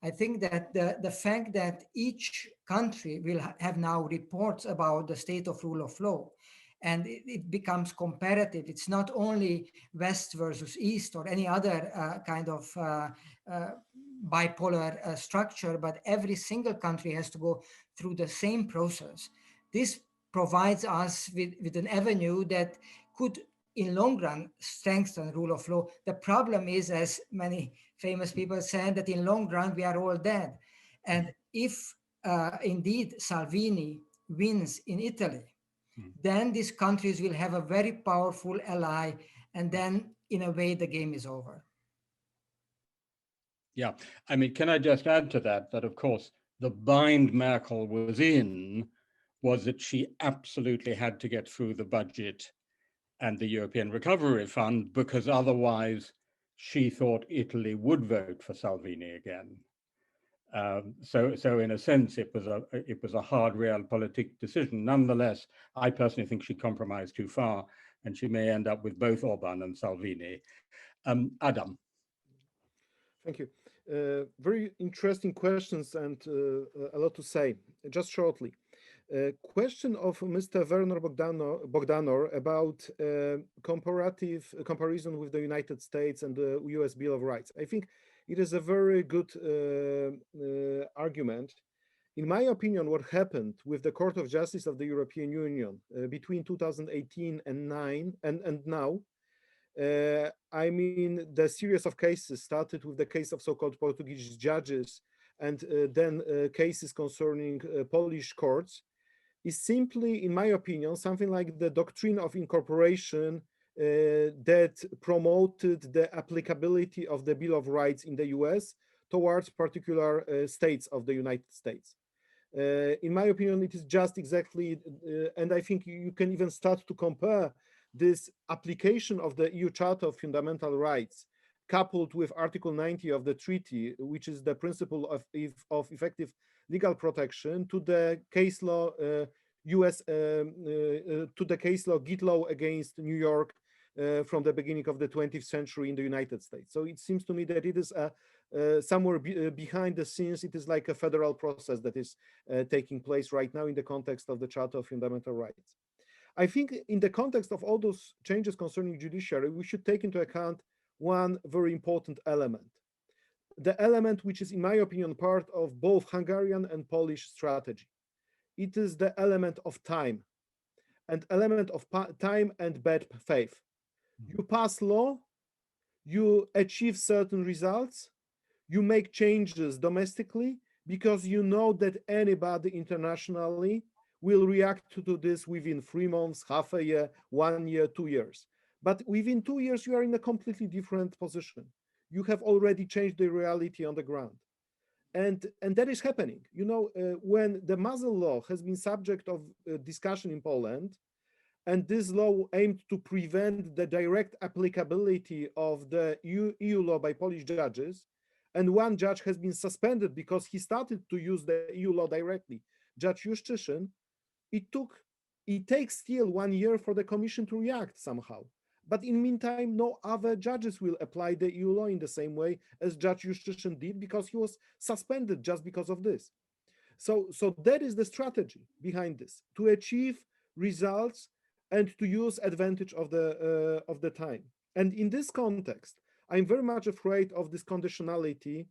I think that the fact that each country will have now reports about the state of rule of law, and it becomes comparative. It's not only West versus East or any other kind of bipolar structure, but every single country has to go through the same process. This provides us with an avenue that could, in long run, strengthen rule of law. The problem is, as many famous people said, that in long run, we are all dead. And if indeed Salvini wins in Italy, then these countries will have a very powerful ally, and then in a way the game is over. Yeah, I mean, can I just add to that, that of course the bind Merkel was in was that she absolutely had to get through the budget and the European Recovery Fund, because otherwise she thought Italy would vote for Salvini again. So in a sense, it was a hard realpolitik decision. Nonetheless, I personally think she compromised too far, and she may end up with both Orban and Salvini. Adam. Thank you. Very interesting questions and a lot to say. Just shortly. Question of Mr. Werner Bogdanor about comparison with the United States and the US Bill of Rights. I think it is a very good argument. In my opinion, what happened with the Court of Justice of the European Union between 2018 and now, I mean, the series of cases started with the case of so-called Portuguese judges and then cases concerning Polish courts, is simply, in my opinion, something like the doctrine of incorporation that promoted the applicability of the Bill of Rights in the US towards particular states of the United States. In my opinion, it is just exactly, and I think you can even start to compare this application of the EU Charter of Fundamental Rights coupled with Article 90 of the treaty, which is the principle of effective legal protection, to the case law to the case law Git law against New York from the beginning of the 20th century in the United States. So it seems to me that it is somewhere behind the scenes, it is like a federal process that is taking place right now in the context of the Charter of Fundamental Rights. I think in the context of all those changes concerning judiciary, we should take into account one very important element. The element which is, in my opinion, part of both Hungarian and Polish strategy. It is the element of time, and element of time and bad faith. You pass law, you achieve certain results, you make changes domestically because you know that anybody internationally will react to this within 3 months, half a year, 1 year, 2 years. But within 2 years, you are in a completely different position. You have already changed the reality on the ground. And that is happening. You know, when the muzzle law has been subject of discussion in Poland, and this law aimed to prevent the direct applicability of the EU law by Polish judges, and one judge has been suspended because he started to use the EU law directly, Judge Juszczyszyn, it takes still 1 year for the Commission to react somehow. But in the meantime, no other judges will apply the EU law in the same way as Judge Juszczyszyn did, because he was suspended just because of this. So that is the strategy behind this, to achieve results and to use advantage of the time. And in this context, I'm very much afraid of this conditionality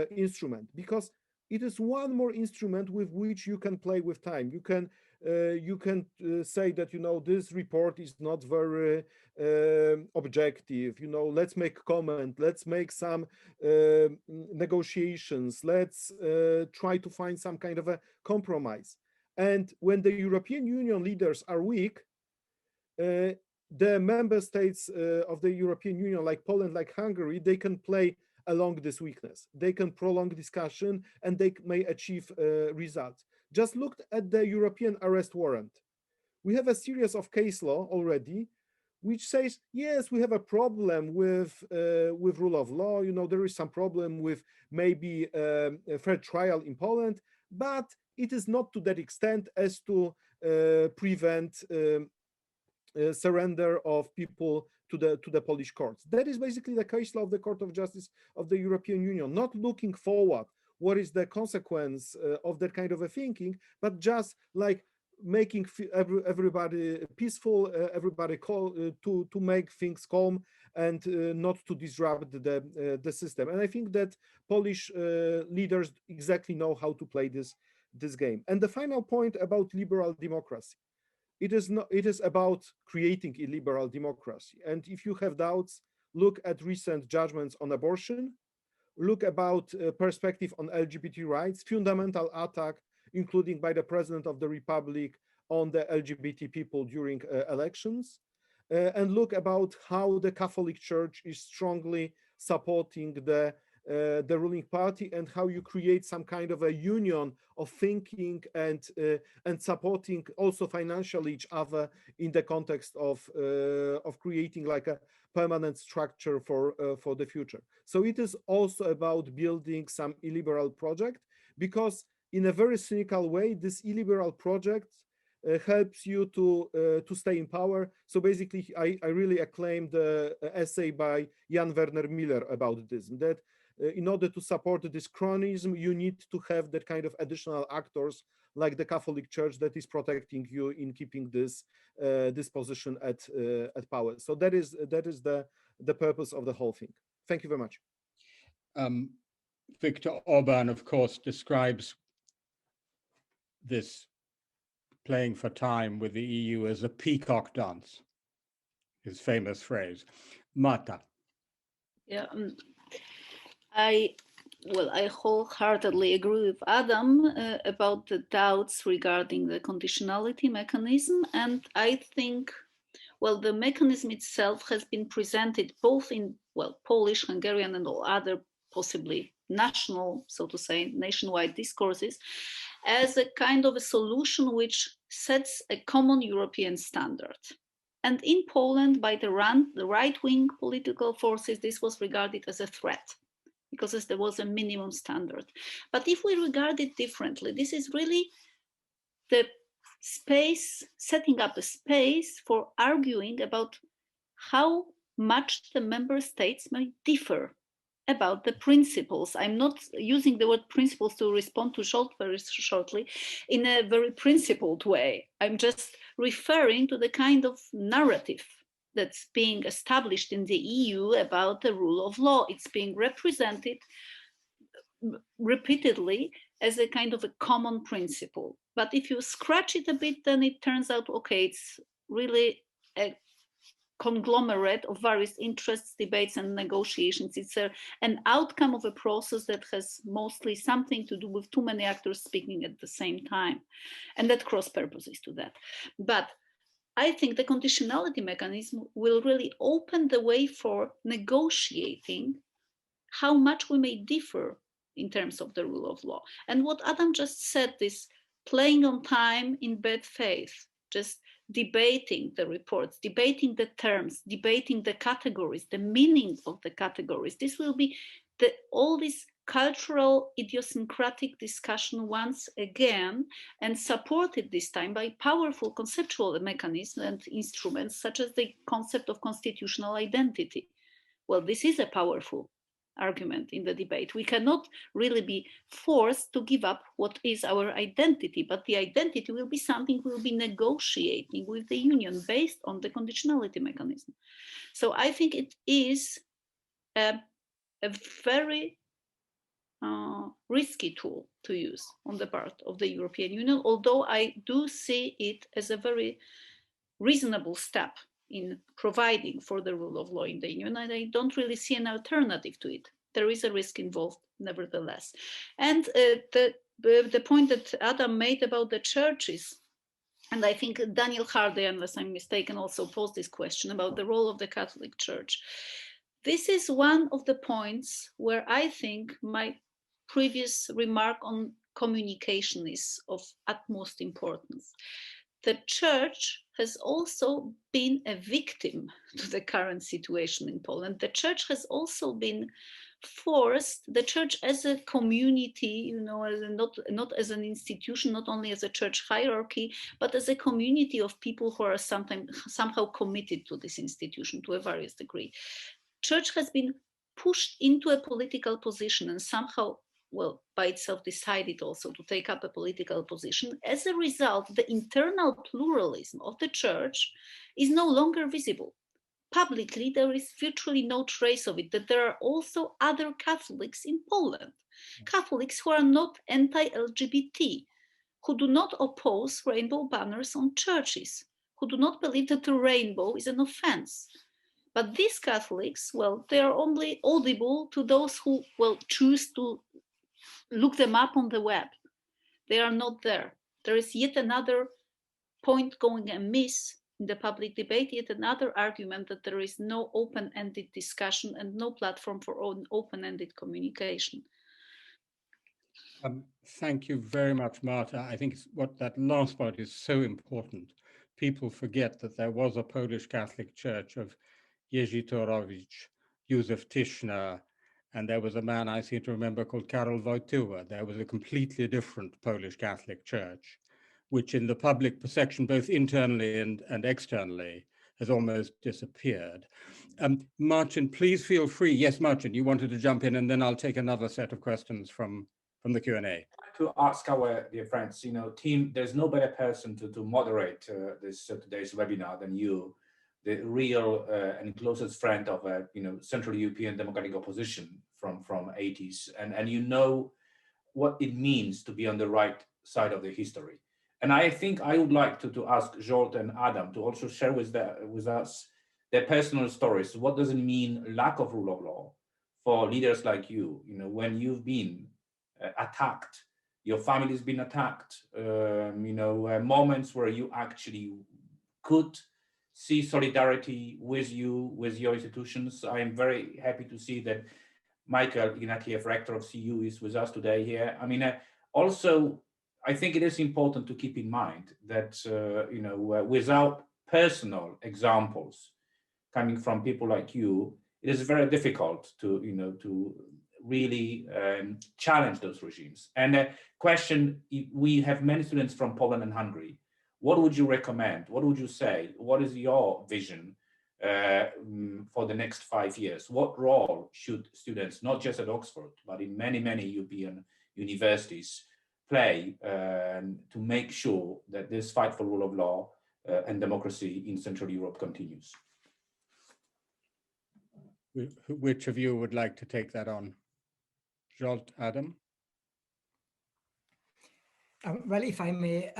instrument, because it is one more instrument with which you can play with time. You can say that, you know, this report is not very objective, you know, let's make comment, let's make some negotiations, let's try to find some kind of a compromise. And when the European Union leaders are weak, the member states of the European Union, like Poland, like Hungary, they can play along this weakness. They can prolong discussion and they may achieve results. Just look at the European arrest warrant. We have a series of case law already, which says, yes, we have a problem with rule of law. You know, there is some problem with maybe a fair trial in Poland, but it is not to that extent as to prevent surrender of people to the Polish courts. That is basically the case law of the Court of Justice of the European Union, not looking forward, what is the consequence of that kind of a thinking, but just like making everybody peaceful, everybody to make things calm and not to disrupt the system. And I think that Polish leaders exactly know how to play this game. And the final point about liberal democracy. It is about creating a liberal democracy. And if you have doubts, look at recent judgments on abortion, look about perspective on LGBT rights, fundamental attack, including by the President of the Republic on the LGBT people during elections, and look about how the Catholic Church is strongly supporting the ruling party, and how you create some kind of a union of thinking and supporting also financially each other in the context of creating like a permanent structure for the future. So it is also about building some illiberal project, because in a very cynical way, this illiberal project helps you to stay in power. So basically, I really acclaim the essay by Jan Werner Miller about this, that in order to support this chronism, you need to have that kind of additional actors like the Catholic Church that is protecting you in keeping this position at power. So that is the purpose of the whole thing. Thank you very much. Viktor Orbán, of course, describes this playing for time with the EU as a peacock dance, his famous phrase. Marta. Yeah, I wholeheartedly agree with Adam about the doubts regarding the conditionality mechanism. And I think, well, the mechanism itself has been presented both in, well, Polish, Hungarian, and all other possibly national, so to say, nationwide discourses as a kind of a solution which sets a common European standard. And in Poland, by the right-wing political forces, this was regarded as a threat, because there was a minimum standard. But if we regard it differently, this is really the space, setting up a space for arguing about how much the member states may differ about the principles. I'm not using the word principles to respond to Zsolt very shortly in a very principled way. I'm just referring to the kind of narrative that's being established in the EU about the rule of law. It's being represented repeatedly as a kind of a common principle. But if you scratch it a bit, then it turns out, okay, it's really a conglomerate of various interests, debates, and negotiations. It's an outcome of a process that has mostly something to do with too many actors speaking at the same time, and that cross purposes to that. But I think the conditionality mechanism will really open the way for negotiating how much we may differ in terms of the rule of law. And what Adam just said, this playing on time in bad faith, just debating the reports, debating the terms, debating the categories, the meaning of the categories. This will be all this cultural idiosyncratic discussion once again, and supported this time by powerful conceptual mechanisms and instruments such as the concept of constitutional identity. Well, this is a powerful argument in the debate. We cannot really be forced to give up what is our identity, but the identity will be something we'll be negotiating with the union based on the conditionality mechanism. So I think it is a very risky tool to use on the part of the European Union, although I do see it as a very reasonable step in providing for the rule of law in the Union, and I don't really see an alternative to it. There is a risk involved, nevertheless. And the point that Adam made about the churches, and I think Daniel Hardy, unless I'm mistaken, also posed this question about the role of the Catholic Church. This is one of the points where I think my previous remark on communication is of utmost importance. The church has also been a victim to the current situation in Poland. The church has also been forced, the church as a community, you know, not as an institution, not only as a church hierarchy, but as a community of people who are somehow committed to this institution to a various degree. Church has been pushed into a political position and somehow, well, by itself decided also to take up a political position. As a result, the internal pluralism of the church is no longer visible. Publicly, there is virtually no trace of it, that there are also other Catholics in Poland, Catholics who are not anti-LGBT, who do not oppose rainbow banners on churches, who do not believe that the rainbow is an offense. But these Catholics, well, they are only audible to those who, well, choose to look them up on the web. They are not there. There is yet another point going amiss in the public debate, yet another argument that there is no open-ended discussion and no platform for open-ended communication. Thank you very much, Marta. I think what that last part is so important. People forget that there was a Polish Catholic Church of Jerzy Torowicz, Józef Tischner, and there was a man I seem to remember called Karol Wojtyła. There was a completely different Polish Catholic Church, which in the public perception, both internally and externally, has almost disappeared. Marcin, please feel free. Yes, Marcin, you wanted to jump in, and then I'll take another set of questions from the Q&A. To ask our dear friends, you know, team, there's no better person to moderate this today's webinar than you, the real and closest friend of a Central European democratic opposition from 80s, and you know what it means to be on the right side of the history. And I think I would like to ask Zsolt and Adam to also share with us their personal stories. What does it mean, lack of rule of law, for leaders like you? You know, when you've been attacked, your family's been attacked. Moments where you actually could see solidarity with you, with your institutions. I am very happy to see that Michael Ignatieff, rector of CU, is with us today here. I mean, also, I think it is important to keep in mind that without personal examples coming from people like you, it is very difficult to, to really challenge those regimes. And a question, we have many students from Poland and Hungary. What would you recommend? What would you say? What is your vision for the next 5 years? What role should students, not just at Oxford, but in many, many European universities, play to make sure that this fight for rule of law and democracy in Central Europe continues? Which of you would like to take that on? Zsolt, Adam? Well, if I may,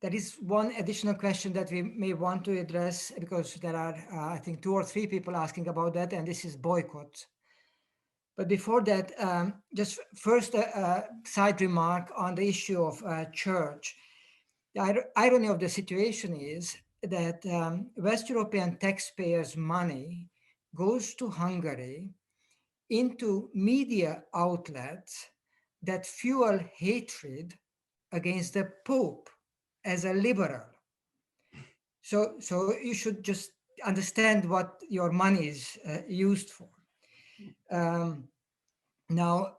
there is one additional question that we may want to address, because there are, I think, 2 or 3 people asking about that, and this is boycott. But before that, just first a side remark on the issue of church. The irony of the situation is that West European taxpayers' money goes to Hungary into media outlets that fuel hatred against the Pope as a liberal. So you should just understand what your money is used for. Now,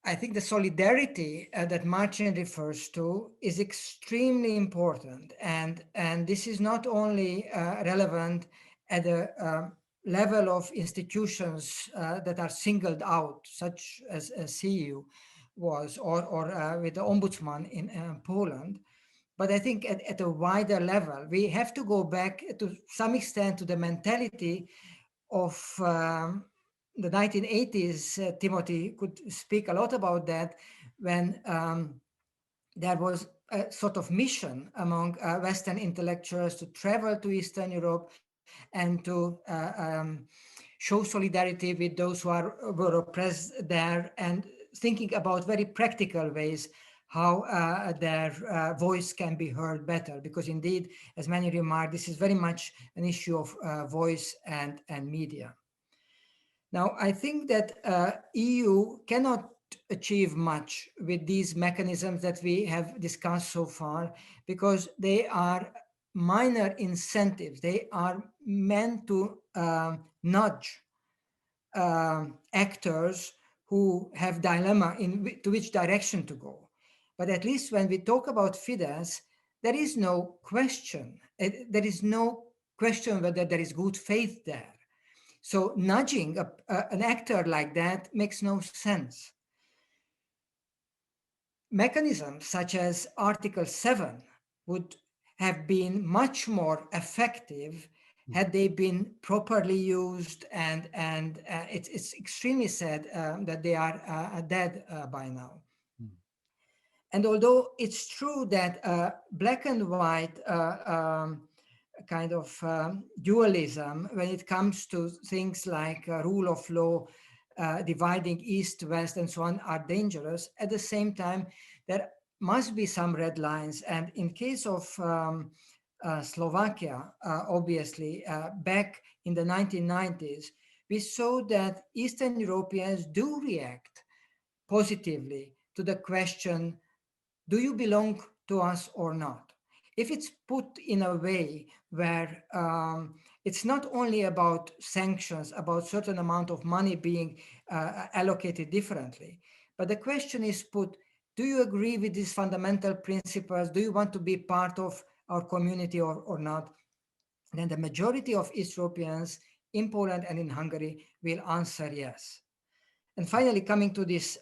I think the solidarity that Marcin refers to is extremely important. And this is not only relevant at the level of institutions that are singled out, such as CEU was, or with the Ombudsman in Poland. But I think at a wider level, we have to go back to some extent to the mentality of the 1980s. Timothy could speak a lot about that, when there was a sort of mission among Western intellectuals to travel to Eastern Europe and to show solidarity with those who were oppressed there, and thinking about very practical ways how their voice can be heard better. Because indeed, as many remarked, this is very much an issue of voice and media. Now, I think that EU cannot achieve much with these mechanisms that we have discussed so far, because they are minor incentives. They are meant to nudge actors who have dilemma to which direction to go. But at least when we talk about Fidesz, there is no question. There is no question whether there is good faith there. So nudging an actor like that makes no sense. Mechanisms such as Article 7 would have been much more effective had they been properly used, and it's extremely sad that they are dead by now. And although it's true that black and white kind of dualism, when it comes to things like rule of law, dividing East, West, and so on, are dangerous, at the same time, there must be some red lines. And in case of Slovakia, obviously, back in the 1990s, we saw that Eastern Europeans do react positively to the question, do you belong to us or not? If it's put in a way where it's not only about sanctions, about certain amount of money being allocated differently, but the question is put, do you agree with these fundamental principles? Do you want to be part of our community or not? Then the majority of East Europeans in Poland and in Hungary will answer yes. And finally, coming to this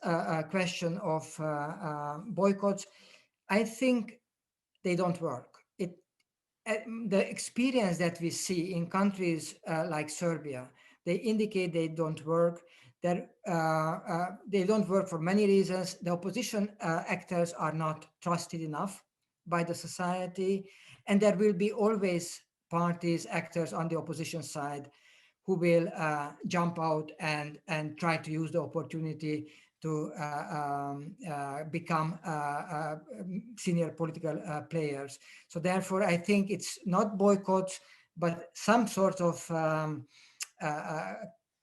question of boycotts, I think they don't work. The experience that we see in countries like Serbia, they indicate they don't work. They don't work for many reasons. The opposition actors are not trusted enough by the society, and there will be always parties, actors on the opposition side who will jump out and try to use the opportunity to become senior political players. So therefore, I think it's not boycotts, but some sort of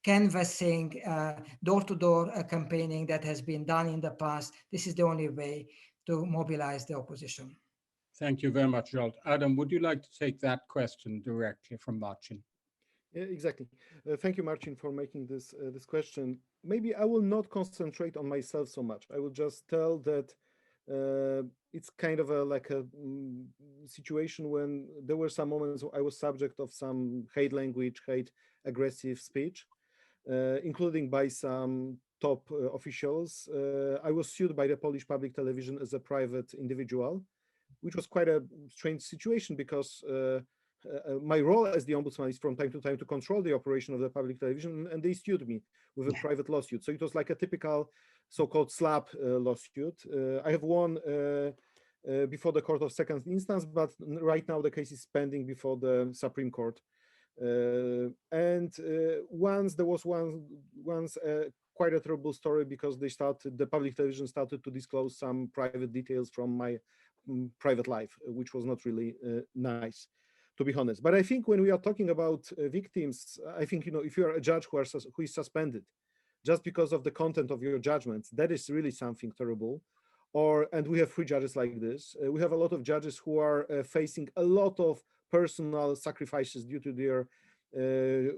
canvassing, door-to-door campaigning that has been done in the past. This is the only way to mobilize the opposition. Thank you very much, Zsolt. Adam, would you like to take that question directly from Marcin? Yeah, exactly. Thank you, Marcin, for making this question. Maybe I will not concentrate on myself so much. I will just tell that it's kind of like a situation when there were some moments I was subject of some hate language, hate aggressive speech, including by some top officials. I was sued by the Polish public television as a private individual, which was quite a strange situation because my role as the ombudsman is from time to time to control the operation of the public television, and they sued me with a private lawsuit. So it was like a typical so-called slap lawsuit. I have won before the court of second instance, but right now the case is pending before the Supreme Court. Once there was quite a terrible story because the public television started to disclose some private details from my private life, which was not really nice, to be honest. But I think when we are talking about victims, I think, if you are a judge who is suspended just because of the content of your judgments, that is really something terrible. And we have 3 judges like this. We have a lot of judges who are facing a lot of personal sacrifices due to their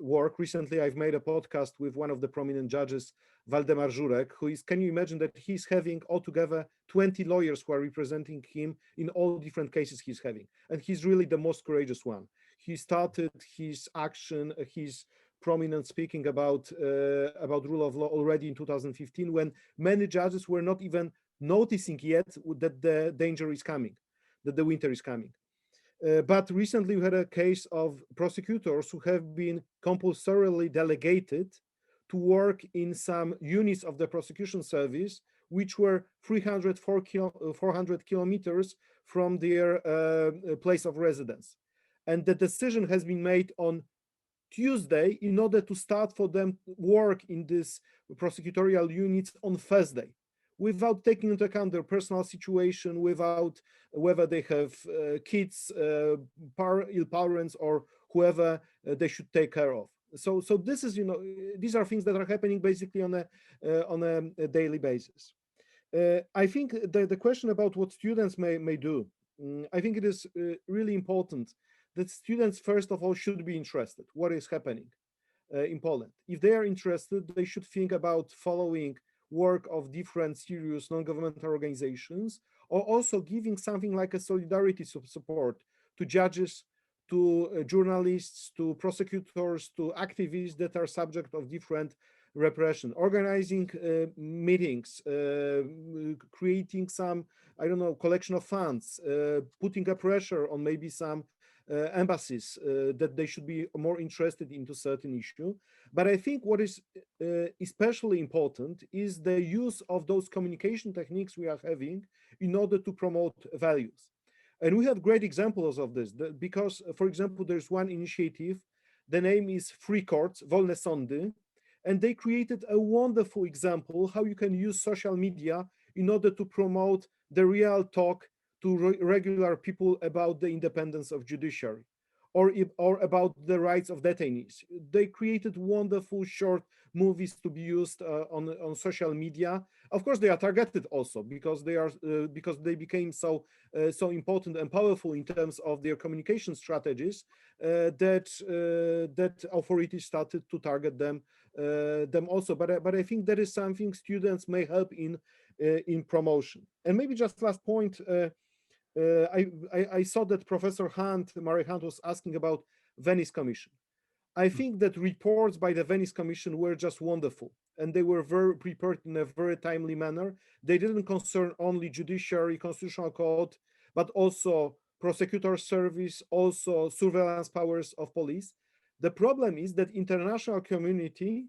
work. Recently, I've made a podcast with one of the prominent judges, Waldemar Żurek, can you imagine that he's having altogether 20 lawyers who are representing him in all different cases he's having. And he's really the most courageous one. He started his action, his prominent speaking about rule of law already in 2015, when many judges were not even noticing yet that the danger is coming, that the winter is coming. But recently we had a case of prosecutors who have been compulsorily delegated to work in some units of the prosecution service, which were 400 kilometers from their place of residence. And the decision has been made on Tuesday in order to start for them work in this prosecutorial units on Thursday, without taking into account their personal situation, without whether they have kids, ill parents, or whoever they should take care of. So this is, these are things that are happening basically on a daily basis. I think the question about what students may do, I think it is really important that students, first of all, should be interested what is happening in Poland. If they are interested, they should think about following work of different serious non-governmental organizations, or also giving something like a solidarity support to judges, to journalists, to prosecutors, to activists that are subject of different repression, organizing meetings, creating some, collection of funds, putting a pressure on maybe some embassies that they should be more interested into certain issue. But I think what is especially important is the use of those communication techniques we are having in order to promote values. And we have great examples of this because, for example, there's one initiative, the name is Free Courts, Wolne Sądy, and they created a wonderful example how you can use social media in order to promote the real talk to regular people about the independence of judiciary, or about the rights of detainees. They created wonderful short movies to be used on social media. Of course, they are targeted also because they became so important and powerful in terms of their communication strategies that authorities started to target them also. But I think that is something students may help in promotion. And maybe just last point. I saw that Professor Mary Hunt was asking about Venice Commission. I think that reports by the Venice Commission were just wonderful, and they were very prepared in a very timely manner. They didn't concern only judiciary, constitutional court, but also prosecutor service, also surveillance powers of police. The problem is that international community,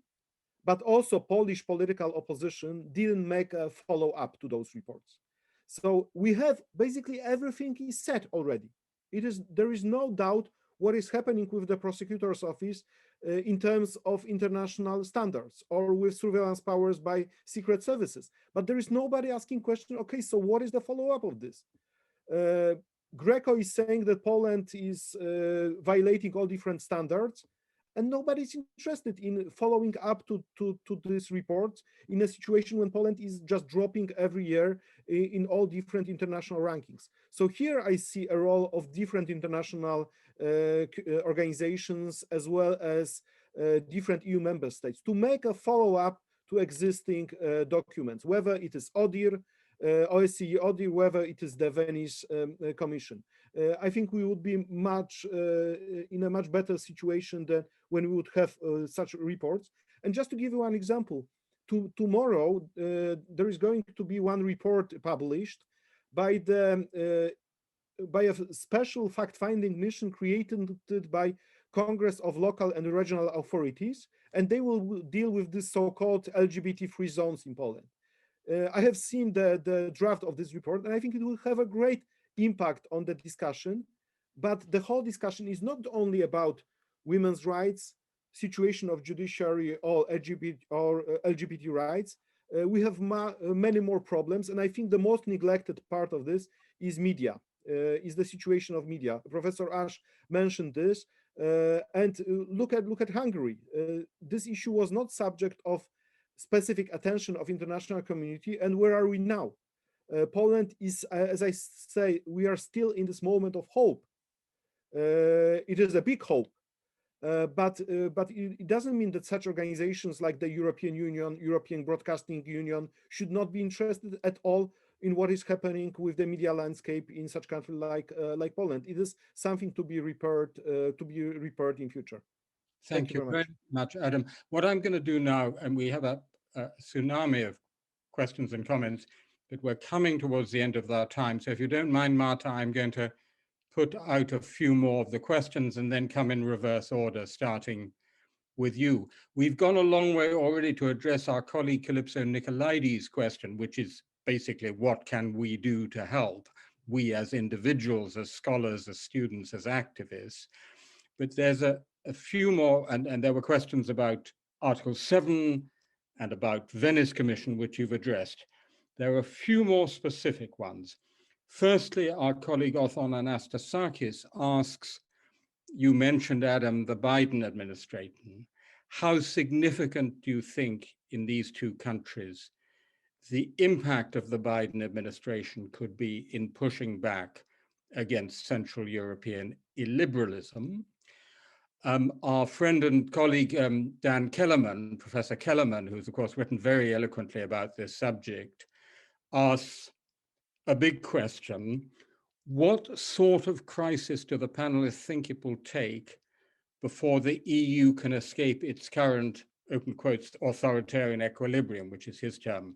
but also Polish political opposition, didn't make a follow-up to those reports. So we have basically everything is set already. There is no doubt what is happening with the prosecutor's office in terms of international standards or with surveillance powers by secret services. But there is nobody asking question, okay, so what is the follow-up of this? Greco is saying that Poland is violating all different standards. and nobody's interested in following up to this report in a situation when Poland is just dropping every year in all different international rankings. So here I see a role of different international organizations as well as different EU member states to make a follow-up to existing documents, whether it is ODIHR, OSCE ODIHR, whether it is the Venice Commission. I think we would be in a much better situation than when we would have such reports. And just to give you one example, tomorrow there is going to be one report published by a special fact-finding mission created by Congress of Local and Regional Authorities, and they will deal with this so-called LGBT-free zones in Poland. I have seen the draft of this report, and I think it will have a great impact on the discussion. But the whole discussion is not only about women's rights, situation of judiciary, or LGBT rights. We have many more problems, and I think the most neglected part of this is media, is the situation of media. Professor Ash mentioned this, and look at Hungary. This issue was not subject of specific attention of international community, and where are we now? Poland is, as I say, we are still in this moment of hope. It is a big hope, but it doesn't mean that such organizations like the European Union, European Broadcasting Union, should not be interested at all in what is happening with the media landscape in such country like Poland. It is something to be repaired in future. Thank you very much, Adam. What I'm going to do now, and we have a tsunami of questions and comments, but we're coming towards the end of our time. So if you don't mind, Marta, I'm going to put out a few more of the questions and then come in reverse order, starting with you. We've gone a long way already to address our colleague Calypso Nicolaides' question, which is basically what can we do to help? We as individuals, as scholars, as students, as activists. But there's a few more, and there were questions about Article 7 and about Venice Commission, which you've addressed. There are a few more specific ones. Firstly, our colleague Othon Anastasakis asks, you mentioned, Adam, the Biden administration. How significant do you think in these two countries the impact of the Biden administration could be in pushing back against Central European illiberalism? Our friend and colleague Dan Kellerman, Professor Kellerman, who's of course written very eloquently about this subject, asks a big question. What sort of crisis do the panelists think it will take before the EU can escape its current, open quotes, authoritarian equilibrium, which is his term?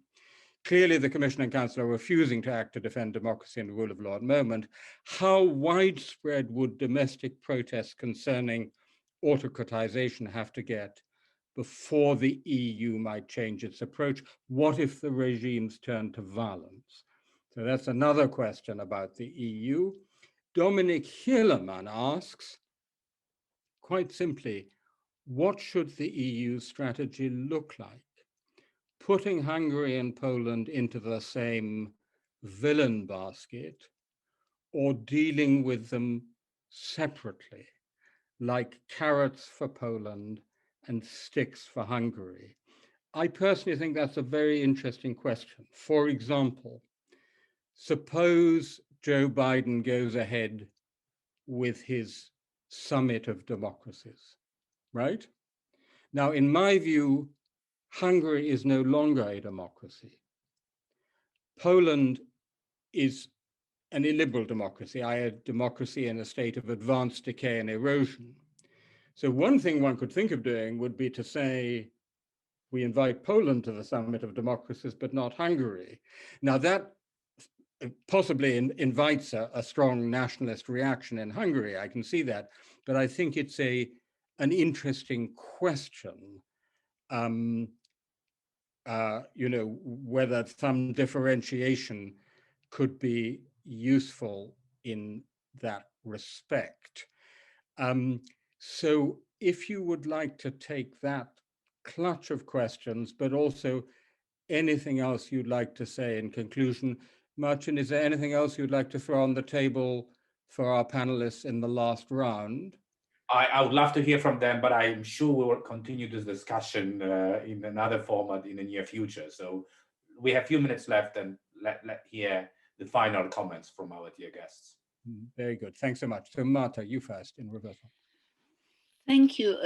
Clearly, the Commission and Council are refusing to act to defend democracy and the rule of law at the moment. How widespread would domestic protests concerning autocratization have to get before the EU might change its approach? What if the regimes turn to violence? So that's another question about the EU. Dominic Hillerman asks, quite simply, what should the EU strategy look like? Putting Hungary and Poland into the same villain basket, or dealing with them separately, like carrots for Poland and sticks for Hungary? I personally think that's a very interesting question. For example, suppose Joe Biden goes ahead with his summit of democracies, right? Now, in my view, Hungary is no longer a democracy. Poland is an illiberal democracy, a democracy in a state of advanced decay and erosion. So one thing one could think of doing would be to say, we invite Poland to the summit of democracies, but not Hungary. Now that possibly invites a strong nationalist reaction in Hungary, I can see that, but I think it's an interesting question. Whether some differentiation could be useful in that respect. So if you would like to take that clutch of questions, but also anything else you'd like to say in conclusion. Marcin, is there anything else you'd like to throw on the table for our panelists in the last round? I would love to hear from them, but I'm sure we will continue this discussion in another format in the near future. So we have a few minutes left, and let hear the final comments from our dear guests. Very good. Thanks so much. So Marta, you first in reversal. Thank you.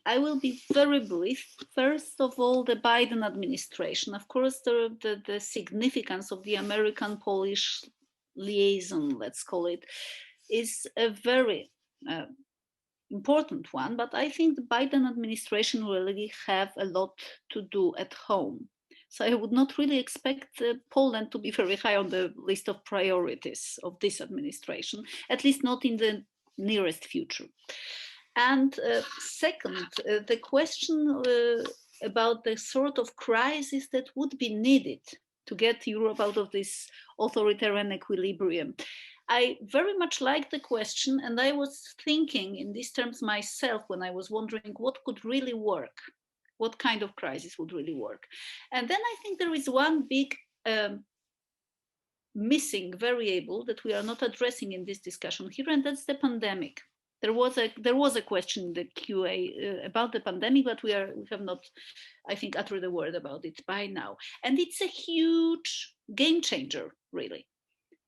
I will be very brief. First of all, the Biden administration. Of course, the significance of the American-Polish liaison, let's call it, is a very important one. But I think the Biden administration really have a lot to do at home. So I would not really expect Poland to be very high on the list of priorities of this administration, at least not in the nearest future. And second, the question about the sort of crisis that would be needed to get Europe out of this authoritarian equilibrium. I very much like the question, and I was thinking in these terms myself when I was wondering what could really work, what kind of crisis would really work. And then I think there is one big missing variable that we are not addressing in this discussion here, and that's the pandemic. There was a question in the QA about the pandemic, but we have not, I think, uttered a word about it by now. And it's a huge game changer, really,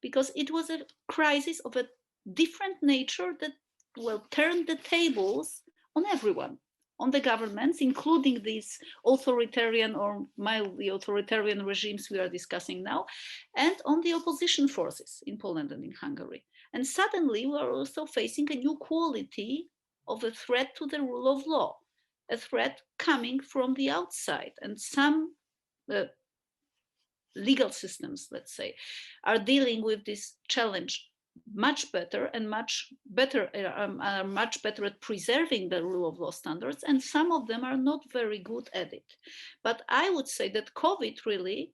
because it was a crisis of a different nature that, well, turned the tables on everyone, on the governments, including these authoritarian or mildly authoritarian regimes we are discussing now, and on the opposition forces in Poland and in Hungary. And suddenly we are also facing a new quality of a threat to the rule of law, a threat coming from the outside. And some legal systems, let's say, are dealing with this challenge much better and are much better at preserving the rule of law standards, and some of them are not very good at it. But I would say that COVID really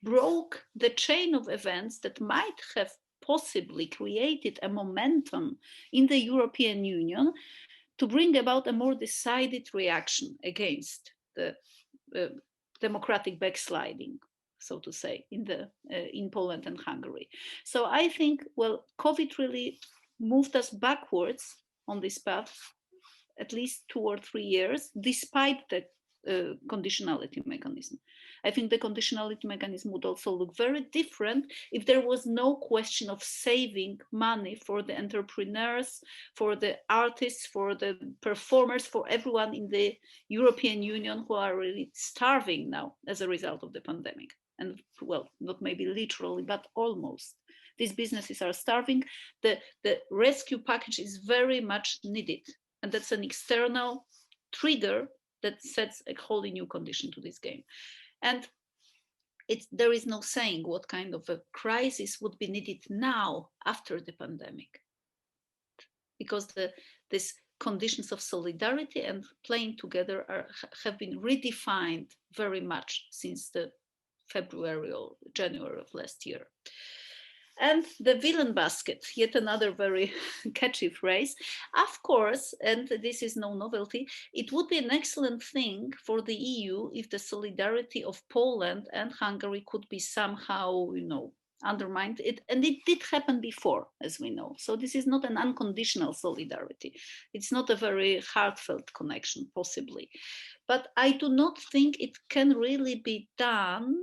broke the chain of events that might have possibly created a momentum in the European Union to bring about a more decided reaction against the democratic backsliding, so to say, in Poland and Hungary. So I think, well, COVID really moved us backwards on this path, at least 2 or 3 years, despite the conditionality mechanism. I think the conditionality mechanism would also look very different if there was no question of saving money for the entrepreneurs, for the artists, for the performers, for everyone in the European Union who are really starving now as a result of the pandemic. And, well, not maybe literally, but almost. These businesses are starving. The rescue package is very much needed. And that's an external trigger that sets a wholly new condition to this game. And there is no saying what kind of a crisis would be needed now after the pandemic, because these conditions of solidarity and playing together have been redefined very much since the February or January of last year. And the villain basket, yet another very catchy phrase. Of course, and this is no novelty, it would be an excellent thing for the EU if the solidarity of Poland and Hungary could be somehow, undermined. And it did happen before, as we know. So this is not an unconditional solidarity. It's not a very heartfelt connection, possibly. But I do not think it can really be done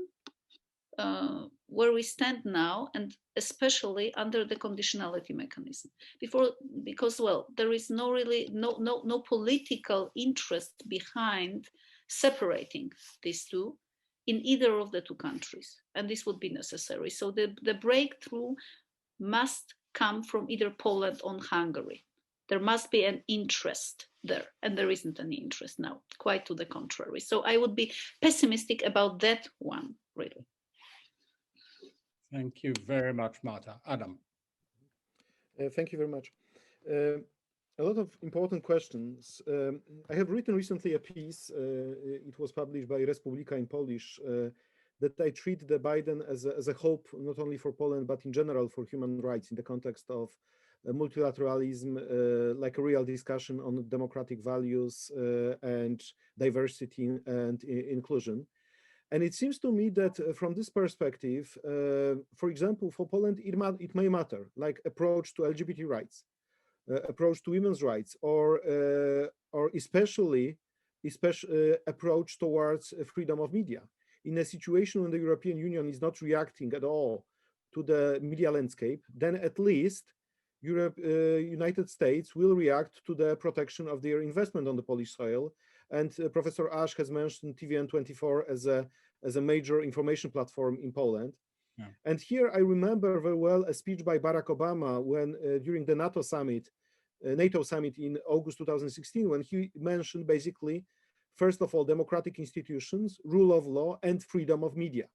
where we stand now, and especially under the conditionality mechanism. Because well, there is no political interest behind separating these two in either of the two countries, and this would be necessary. So the breakthrough must come from either Poland or Hungary. There must be an interest there, and there isn't any interest now, quite to the contrary. So I would be pessimistic about that one, really. Thank you very much, Marta. Adam. Thank you very much. A lot of important questions. I have written recently a piece, it was published by Respublika in Polish, that I treat the Biden as a hope, not only for Poland, but in general for human rights in the context of multilateralism, like a real discussion on democratic values and diversity and inclusion. And it seems to me that from this perspective, for example, for Poland, it may matter, like approach to LGBT rights. approach to women's rights, or especially approach towards freedom of media. In a situation when the European Union is not reacting at all to the media landscape, then at least United States will react to the protection of their investment on the Polish soil. And Professor Ash has mentioned TVN24 as a major information platform in Poland. Yeah. And here I remember very well a speech by Barack Obama when during the NATO summit in August 2016, when he mentioned basically, first of all, democratic institutions, rule of law, and freedom of media.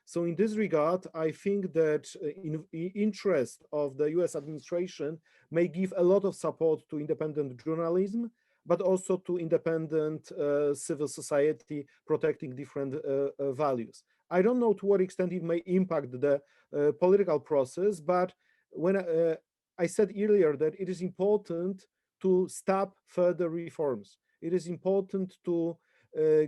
So in this regard, I think that in interest of the US administration may give a lot of support to independent journalism, but also to independent civil society protecting different values. I don't know to what extent it may impact the political process, but when I said earlier that it is important to stop further reforms. It is important to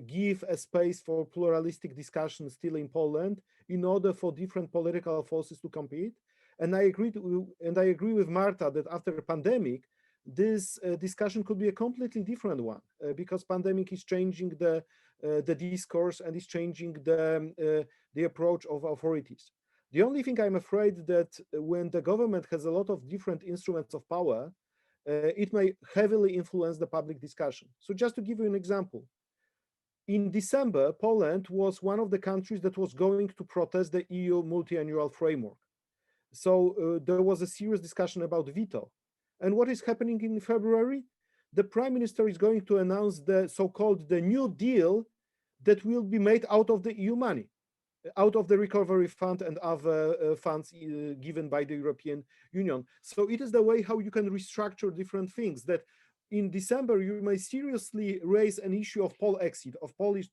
give a space for pluralistic discussion still in Poland in order for different political forces to compete. And I agree with Marta that after a pandemic, this discussion could be a completely different one because pandemic is changing the discourse and is changing the approach of authorities. The only thing I'm afraid that when the government has a lot of different instruments of power, it may heavily influence the public discussion. So just to give you an example, in December, Poland was one of the countries that was going to protest the EU multi-annual framework. So there was a serious discussion about veto. And what is happening in February? The Prime Minister is going to announce the so-called the New Deal that will be made out of the EU money, out of the Recovery Fund and other funds given by the European Union. So it is the way how you can restructure different things, that in December you may seriously raise an issue of Polish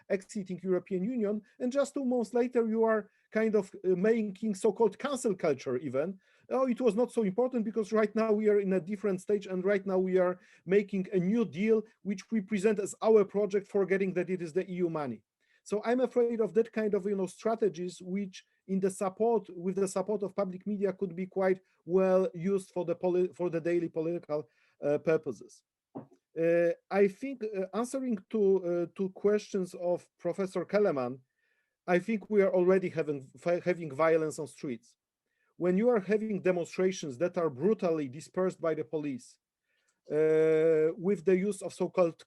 exiting European Union, and just 2 months later you are kind of making so-called cancel culture even. Oh, it was not so important because right now we are in a different stage, and right now we are making a new deal which we present as our project, forgetting that it is the EU money. So I'm afraid of that kind of strategies which with the support of public media could be quite well used for the daily political purposes. I think answering to questions of Professor Kellerman, I think we are already having violence on streets. When you are having demonstrations that are brutally dispersed by the police, with the use of so-called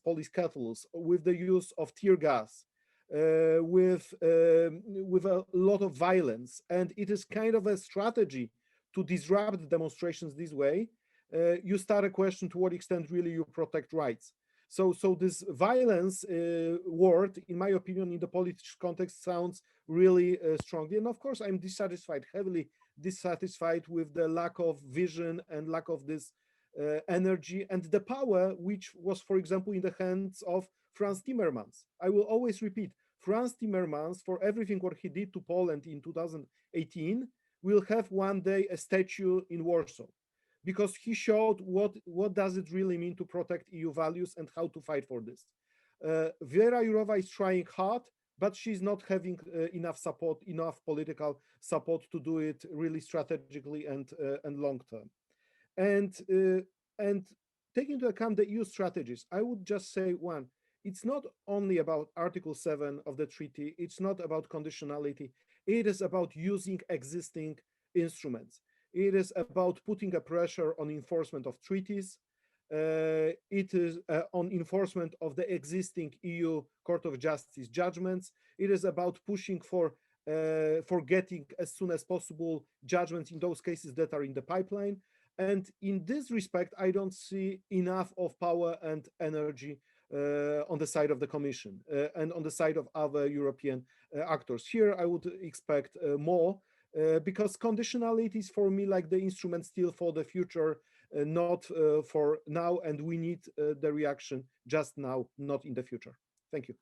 police kettles, with the use of tear gas, with a lot of violence, and it is kind of a strategy to disrupt the demonstrations this way, you start a question to what extent really you protect rights. So this violence word, in my opinion, in the Polish context sounds really strongly. And of course, I'm heavily dissatisfied with the lack of vision and lack of this energy and the power, which was, for example, in the hands of Franz Timmermans. I will always repeat, Franz Timmermans, for everything what he did to Poland in 2018, will have one day a statue in Warsaw, because he showed what does it really mean to protect EU values and how to fight for this. Vera Jourova is trying hard, but she's not having enough political support to do it really strategically and long term. And taking into account the EU strategies, I would just say one, it's not only about Article 7 of the treaty, it's not about conditionality, it is about using existing instruments. It is about putting a pressure on enforcement of treaties. It is on enforcement of the existing EU Court of Justice judgments. It is about pushing for getting as soon as possible judgments in those cases that are in the pipeline. And in this respect, I don't see enough of power and energy on the side of the Commission and on the side of other European actors. Here, I would expect more. Because conditionality is for me like the instrument still for the future, not for now, and we need the reaction just now, not in the future. Thank you.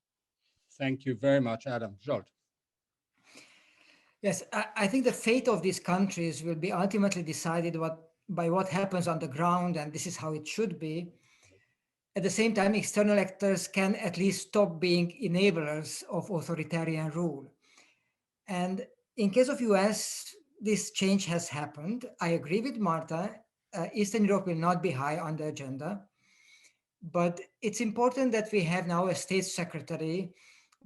Thank you very much, Adam. Zsolt. Yes, I think the fate of these countries will be ultimately decided by what happens on the ground, and this is how it should be. At the same time, external actors can at least stop being enablers of authoritarian rule. And in case of US, this change has happened. I agree with Marta. Eastern Europe will not be high on the agenda. But it's important that we have now a State Secretary,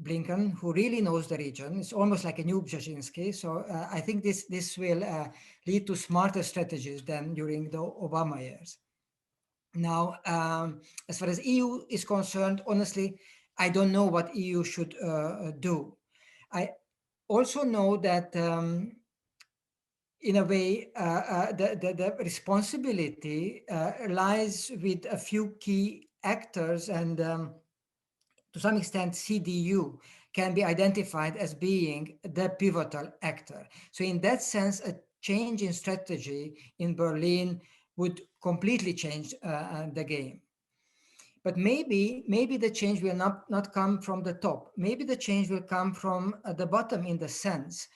Blinken, who really knows the region. It's almost like a new Brzezinski. So I think this will lead to smarter strategies than during the Obama years. Now, as far as EU is concerned, honestly, I don't know what EU should do. I also know that in a way, the responsibility lies with a few key actors, and to some extent, CDU can be identified as being the pivotal actor. So in that sense, a change in strategy in Berlin would completely change the game. But maybe the change will not come from the top. Maybe the change will come from the bottom, in the sense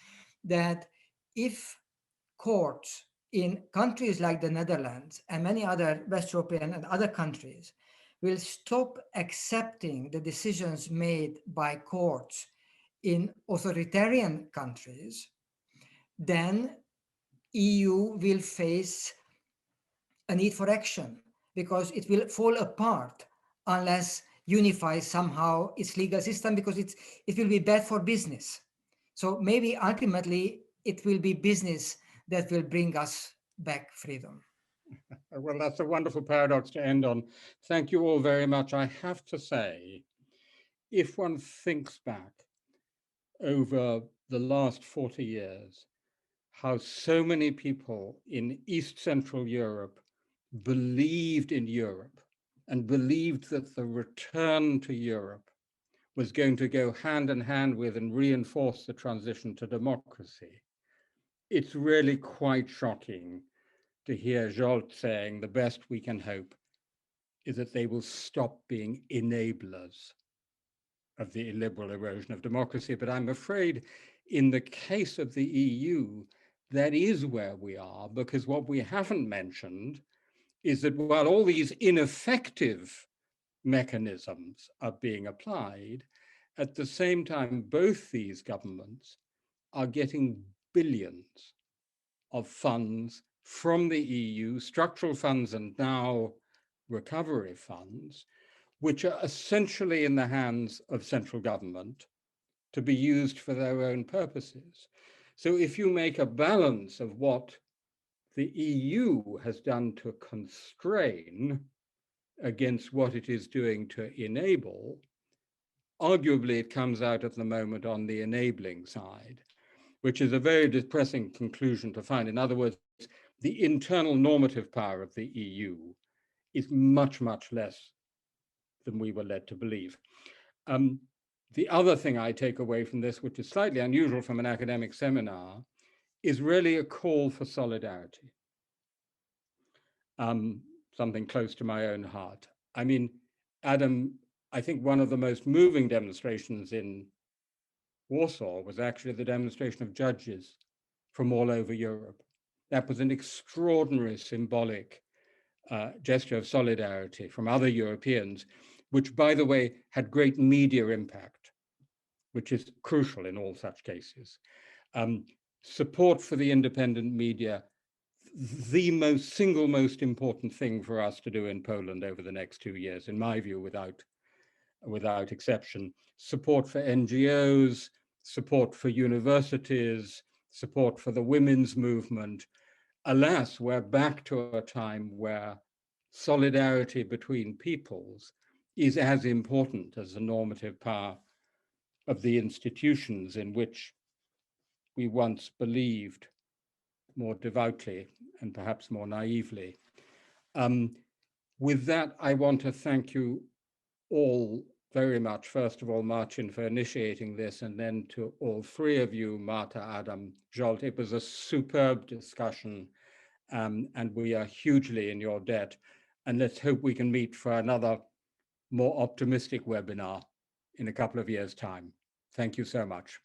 that if courts in countries like the Netherlands and many other West European and other countries will stop accepting the decisions made by courts in authoritarian countries, then EU will face a need for action, because it will fall apart unless unifies somehow its legal system, because it will be bad for business. So maybe ultimately it will be business that will bring us back freedom. Well, that's a wonderful paradox to end on. Thank you all very much. I have to say, if one thinks back over the last 40 years, how so many people in East Central Europe believed in Europe and believed that the return to Europe was going to go hand in hand with and reinforce the transition to democracy. It's really quite shocking to hear Zsolt saying the best we can hope is that they will stop being enablers of the illiberal erosion of democracy. But I'm afraid in the case of the EU, that is where we are, because what we haven't mentioned is that while all these ineffective mechanisms are being applied, at the same time, both these governments are getting billions of funds from the EU, structural funds and now recovery funds, which are essentially in the hands of central government to be used for their own purposes. So if you make a balance of what the EU has done to constrain against what it is doing to enable, arguably it comes out at the moment on the enabling side, which is a very depressing conclusion to find. In other words, the internal normative power of the EU is much, much less than we were led to believe. The other thing I take away from this, which is slightly unusual from an academic seminar, is really a call for solidarity. Something close to my own heart. I mean, Adam, I think one of the most moving demonstrations in Warsaw was actually the demonstration of judges from all over Europe. That was an extraordinary symbolic gesture of solidarity from other Europeans, which, by the way, had great media impact, which is crucial in all such cases. Support for the independent media, the single most important thing for us to do in Poland over the next 2 years, in my view, without exception. Support for NGOs, support for universities, support for the women's movement. Alas, we're back to a time where solidarity between peoples is as important as the normative power of the institutions in which we once believed more devoutly and perhaps more naively. With that, I want to thank you all very much. First of all, Marcin, for initiating this, and then to all three of you, Marta, Adam, Zsolt. It was a superb discussion, and we are hugely in your debt. And let's hope we can meet for another more optimistic webinar in a couple of years' time. Thank you so much.